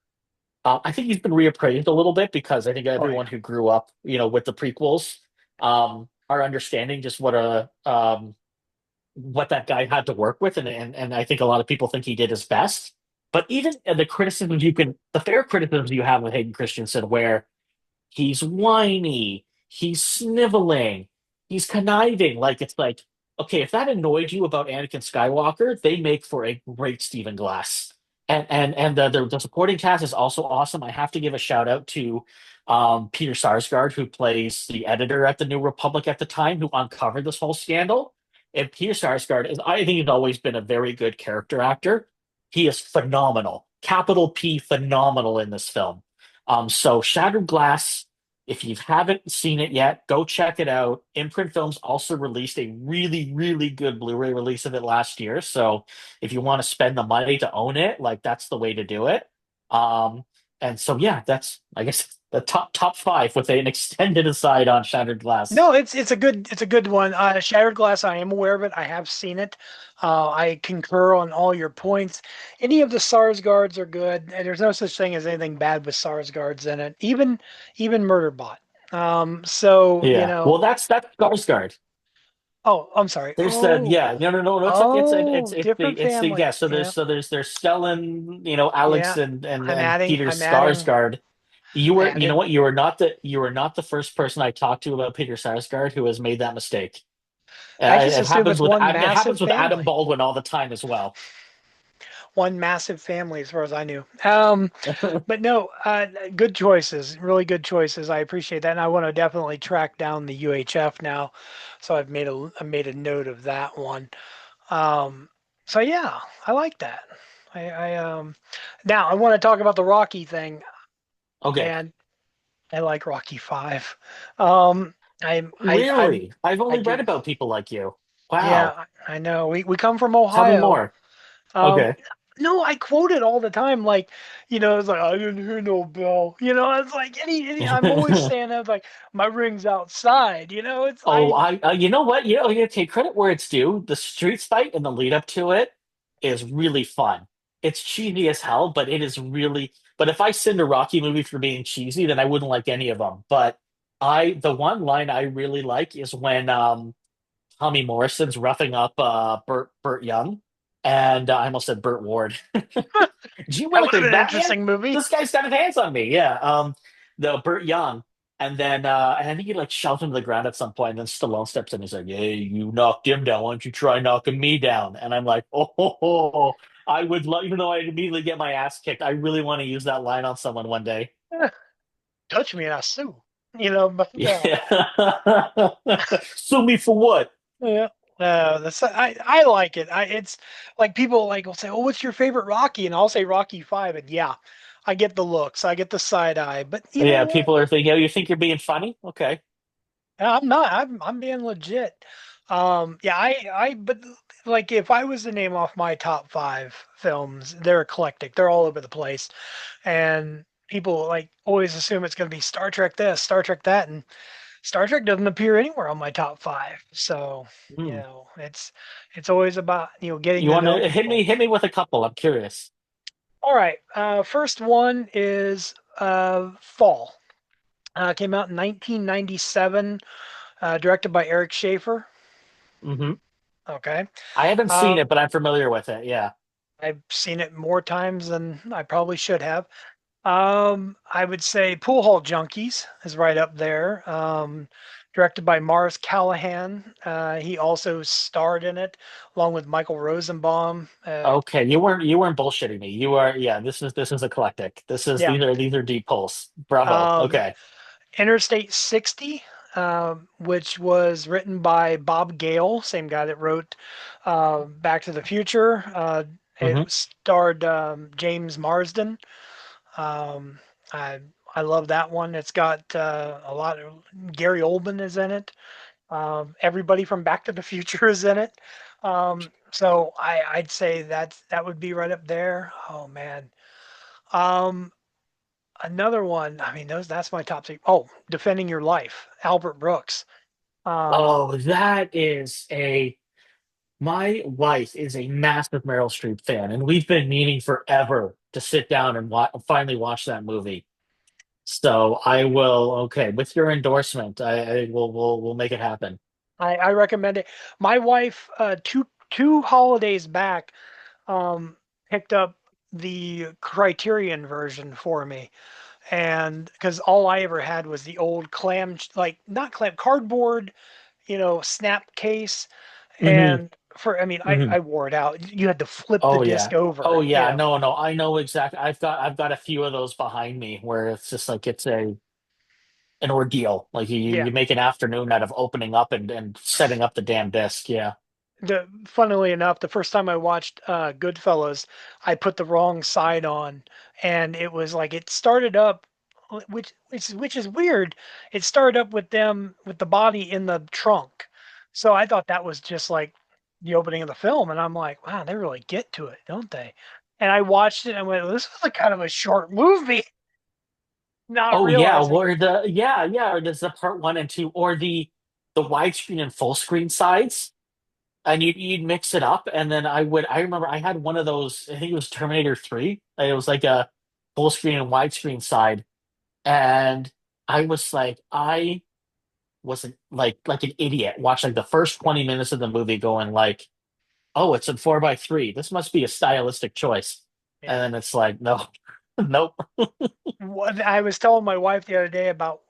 I think he's been reappraised a little bit because I think Oh everyone yeah. who grew up, with the prequels, are understanding just what that guy had to work with, and I think a lot of people think he did his best. But even the fair criticisms you have with Hayden Christensen, where he's whiny, He's sniveling. He's conniving. Like it's like, okay, if that annoyed you about Anakin Skywalker, they make for a great Stephen Glass. And the supporting cast is also awesome. I have to give a shout out to Peter Sarsgaard, who plays the editor at the New Republic at the time, who uncovered this whole scandal. And Peter Sarsgaard is, I think, he's always been a very good character actor. He is phenomenal, capital P, phenomenal in this film. So Shattered Glass, if you haven't seen it yet, go check it out. Imprint Films also released a really, really good Blu-ray release of it last year. So if you want to spend the money to own it, like that's the way to do it. Um, and so yeah, that's I guess the top five with an extended aside on Shattered Glass. No, it's a good one. Shattered Glass, I am aware of it. I have seen it. I concur on all your points. Any of the SARS guards are good. And there's no such thing as anything bad with SARS guards in it. Even Murderbot. So Yeah. Well, that's Skarsgård. oh, I'm sorry. There's the Oh, yeah no it's like oh, different it's the yeah family. so Yeah, there's Stellan, Alex yeah. and I'm adding. Peter I'm adding. Skarsgård. You know Added. what, you are not the first person I talked to about Peter Sarsgaard who has made that mistake. I just assume it's one It massive happens with Adam family. Baldwin all the time as well. One massive family, as far as I knew. But no, good choices, really good choices. I appreciate that, and I want to definitely track down the UHF now. So I made a note of that one. Um, so yeah, I like that. I now I want to talk about the Rocky thing, Okay, and I like Rocky Five. Um, really? I've I only read do. about people like you. Wow, Yeah, I know. We come from tell me Ohio. more. Um, Okay. no, I quote it all the time. Like, it's like, I didn't hear no bell. It's like I'm always saying that, like, my ring's outside. It's Oh, you know what? Okay, credit where it's due. The street fight and the lead up to it is really fun. It's cheesy as hell, but it is really. But if I sinned a Rocky movie for being cheesy, then I wouldn't like any of them. But the one line I really like is when Tommy Morrison's roughing up Burt Young, and I almost said Burt Ward. Gee that would have willikers, been an Batman! interesting movie. This guy's got his hands on me. Yeah. The Burt Young, and I think he like shoves him to the ground at some point, and then Stallone steps in. He's like, "Hey, you knocked him down. Why don't you try knocking me down?" And I'm like, "Oh, I would love, even though I immediately get my ass kicked. I really want to use that line on someone one day." Touch me and I sue. But Yeah. Sue me for what? yeah. I like it. It's like people like will say, "Oh, what's your favorite Rocky?" And I'll say Rocky Five, and yeah, I get the looks, I get the side eye, but you know Yeah, what? people are thinking, "Oh, you think you're being funny?" Okay. I'm not. I'm being legit. Yeah, but like if I was to name off my top five films, they're eclectic. They're all over the place, and people like always assume it's going to be Star Trek this, Star Trek that, and Star Trek doesn't appear anywhere on my top five. So Hmm. it's always about getting You to want know to people. hit me with a couple? I'm curious. All right. First one is Fall. Came out in 1997. Directed by Eric Schaefer. Hmm. Okay. I haven't seen Um, it, but I'm familiar with it. Yeah. I've seen it more times than I probably should have. I would say Pool Hall Junkies is right up there. Directed by Mars Callahan. He also starred in it along with Michael Rosenbaum. Okay, you weren't bullshitting me. You are, yeah. This is eclectic. Yeah. These are deep pulls. Bravo. Um, Okay. Interstate 60, which was written by Bob Gale, same guy that wrote Back to the Future. It Hmm. starred James Marsden. Um, I I love that one. It's got a lot of Gary Oldman is in it. Everybody from Back to the Future is in it. So I'd say that would be right up there. Oh man. Um, Another one. I mean, that's my top three. Oh, Defending Your Life, Albert Brooks. Um, Oh, that is a my wife is a massive Meryl Streep fan, and we've been meaning forever to sit down and finally watch that movie. So I will, okay, with your endorsement, I will we'll make it happen. I recommend it. My wife, two holidays back, um, picked up the Criterion version for me, and because all I ever had was the old clam, like not clam, cardboard, snap case. Hmm. And I mean, Hmm. I wore it out. You had to flip the Oh disc yeah. Oh over, yeah. No, no. I know exactly. I've got a few of those behind me where it's just like it's a an ordeal. Like Yeah. you make an afternoon out of opening up and setting up the damn disc. Yeah. Funnily enough, the first time I watched Goodfellas, I put the wrong side on, and it was like it started up, which is weird. It started up with them with the body in the trunk, so I thought that was just like the opening of the film, and I'm like, wow, they really get to it, don't they? And I watched it and I went, well, this was a kind of a short movie, not Oh yeah. realizing. Or the yeah. Or there's the part one and two, or the widescreen and full screen sides. And you'd mix it up, and then I remember I had one of those. I think it was Terminator 3. It was like a full screen and widescreen side, and I was like, I wasn't like an idiot. Watched like the first 20 minutes of the movie, going like, oh, it's in 4:3. This must be a stylistic choice. And Yeah. then it's like, no, nope. What I was telling my wife the other day about,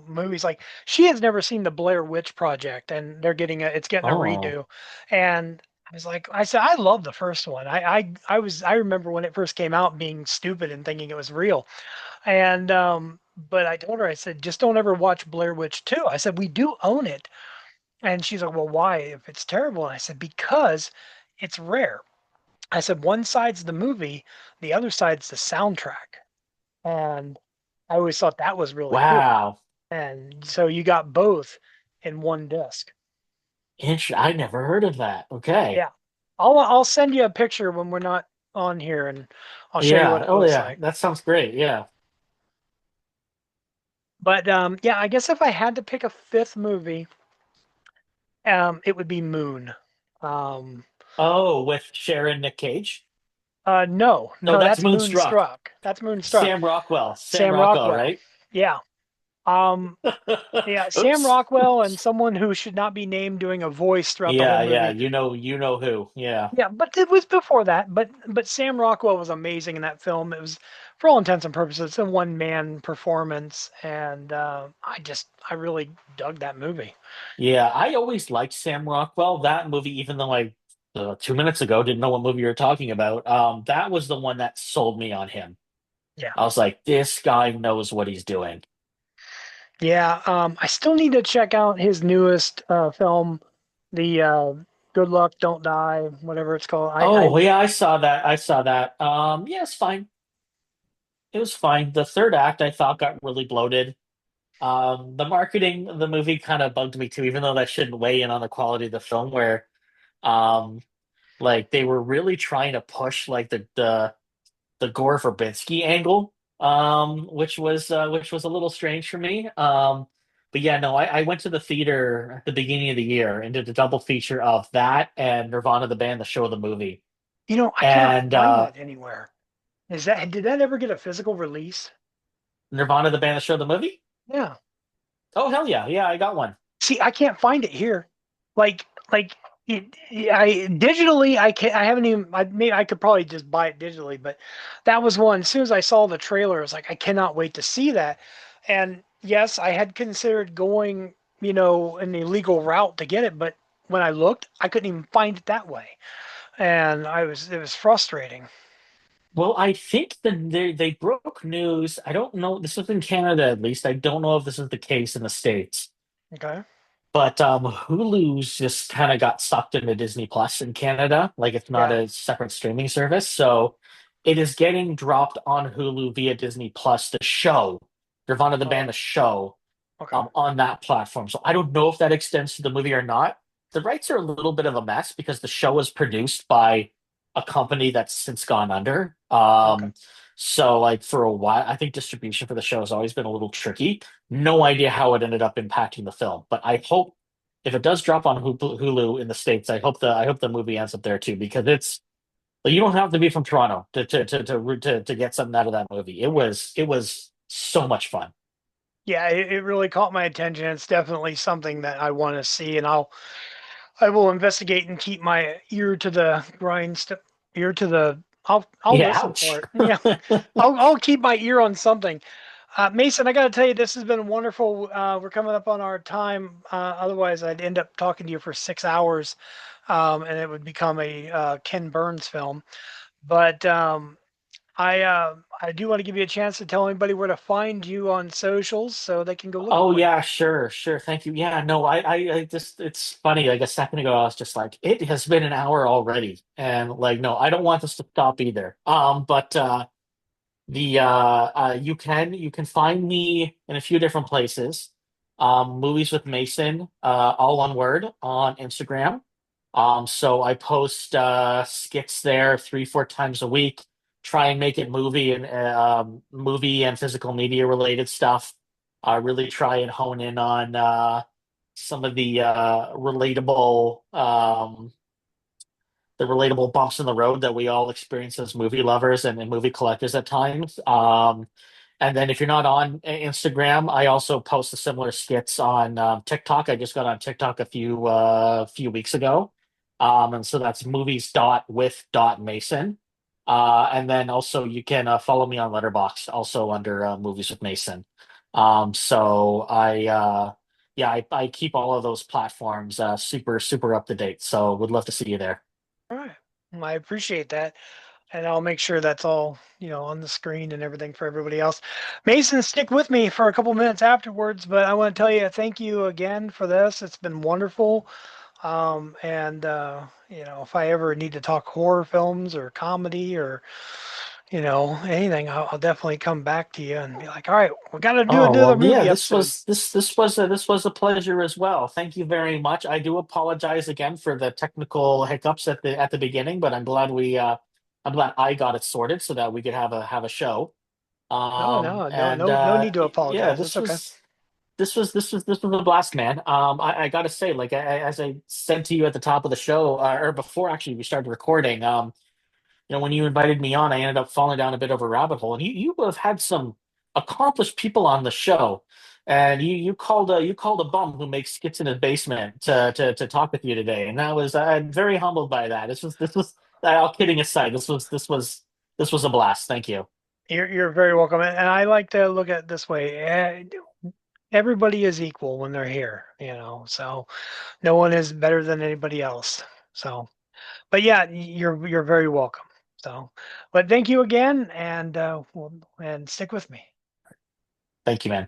movies like she has never seen the Blair Witch Project, and it's getting a Oh, redo. And I said, I love the first one. I remember when it first came out being stupid and thinking it was real. And but I told her, I said, just don't ever watch Blair Witch 2. I said, we do own it. And she's like, well, why if it's terrible? And I said, because it's rare. I said, one side's the movie, the other side's the soundtrack. And I always thought that was really cool. wow. And so you got both in one disc. I never heard of that. Okay. Yeah. I'll send you a picture when we're not on here and I'll show you what Yeah. it Oh looks yeah. like. That sounds great. Yeah. But yeah, I guess if I had to pick a fifth movie, it would be Moon. Um Oh, with Sharon Nick Cage. no, No, no, that's that's Moonstruck. Moonstruck. That's Moonstruck. Sam Rockwell. Sam Sam Rockwell, Rockwell. right? Yeah. Um yeah, Sam Oops. Rockwell and someone who should not be named doing a voice throughout the whole Yeah, yeah. movie. You know who. Yeah. Yeah, but it was before that. But Sam Rockwell was amazing in that film. It was, for all intents and purposes, a one man performance, and I really dug that movie. Yeah, I always liked Sam Rockwell. That movie, even though I 2 minutes ago didn't know what movie you were talking about, that was the one that sold me on him. Yeah, I was like, this guy knows what he's doing. yeah. I still need to check out his newest film, the Good Luck Don't Die, whatever it's called. Oh, yeah, I saw that. I saw that. Yeah, it's fine. It was fine. The third act I thought got really bloated. The marketing of the movie kind of bugged me too, even though that shouldn't weigh in on the quality of the film, where um like they were really trying to push like the Gore Verbinski angle, which was a little strange for me. But yeah, no, I went to the theater at the beginning of the year and did a double feature of that and Nirvana the band, the show, the movie. I cannot And find that anywhere. Did that ever get a physical release? Nirvana the band, the show, the movie. Yeah. Oh hell yeah, yeah, I got one. See, I can't find it here. Like I digitally, I can't. I haven't even. I could probably just buy it digitally, but that was one. As soon as I saw the trailer, I was like, I cannot wait to see that. And yes, I had considered going, an illegal route to get it, but when I looked, I couldn't even find it that way, and it was frustrating. Well, I think that they broke news. I don't know. This is in Canada, at least. I don't know if this is the case in the States. Okay. But Hulu's just kind of got sucked into Disney Plus in Canada. Like it's not Yeah. a separate streaming service. So it is getting dropped on Hulu via Disney Plus, the show, Nirvana the band, Oh. the show, Okay. on that platform. So I don't know if that extends to the movie or not. The rights are a little bit of a mess because the show was produced by a company that's since gone under. Okay. So like for a while, I think distribution for the show has always been a little tricky. No idea how it ended up impacting the film, but I hope if it does drop on Hulu in the States, I hope the movie ends up there too because it's like you don't have to be from Toronto to get something out of that movie. It was so much fun. Yeah, it really caught my attention. It's definitely something that I want to see, and I will investigate and keep my ear to the ear to the. I'll Yeah, listen for ouch. it. Yeah, I'll keep my ear on something. Mason, I got to tell you, this has been wonderful. We're coming up on our time. Otherwise, I'd end up talking to you for 6 hours, and it would become a Ken Burns film. But I do want to give you a chance to tell anybody where to find you on socials so they can go looking Oh for you. yeah, sure, sure. Thank you. Yeah, no, I just it's funny. Like a second ago, I was just like, it has been an hour already, and like, no, I don't want this to stop either. But the you can find me in a few different places. Movies with Mason, all one word on Instagram. So I post skits there 3, 4 times a week. Try and make it movie and physical media related stuff. I really try and hone in on some of the relatable bumps in the road that we all experience as movie lovers and movie collectors at times. And then if you're not on Instagram, I also post the similar skits on TikTok. I just got on TikTok a few weeks ago. And so that's movies dot with dot Mason. And then also you can follow me on Letterboxd, also under movies with Mason. So yeah, I keep all of those platforms super up to date. So would love to see you there. All right. Well, I appreciate that. And I'll make sure that's all, on the screen and everything for everybody else. Mason, stick with me for a couple minutes afterwards, but I want to tell you thank you again for this. It's been wonderful. And if I ever need to talk horror films or comedy or, anything, I'll definitely come back to you and be like, all right, we got to do Oh another well, yeah. movie episode. This was a pleasure as well. Thank you very much. I do apologize again for the technical hiccups at the beginning, but I'm glad I got it sorted so that we could have a show. No, no, no, And no need to yeah, apologize. It's okay. this was a blast, man. I gotta say, like as I said to you at the top of the show, or before actually we started recording, when you invited me on, I ended up falling down a bit of a rabbit hole. And you have had some accomplished people on the show, and you called a bum who makes skits in his basement to talk with you today, and that was I'm very humbled by that. This was all kidding aside, this was a blast. Thank you. You're very welcome. And I like to look at it this way. Everybody is equal when they're here, so no one is better than anybody else. So, but yeah, you're very welcome. So, but thank you again, and and stick with me. Thank you, man.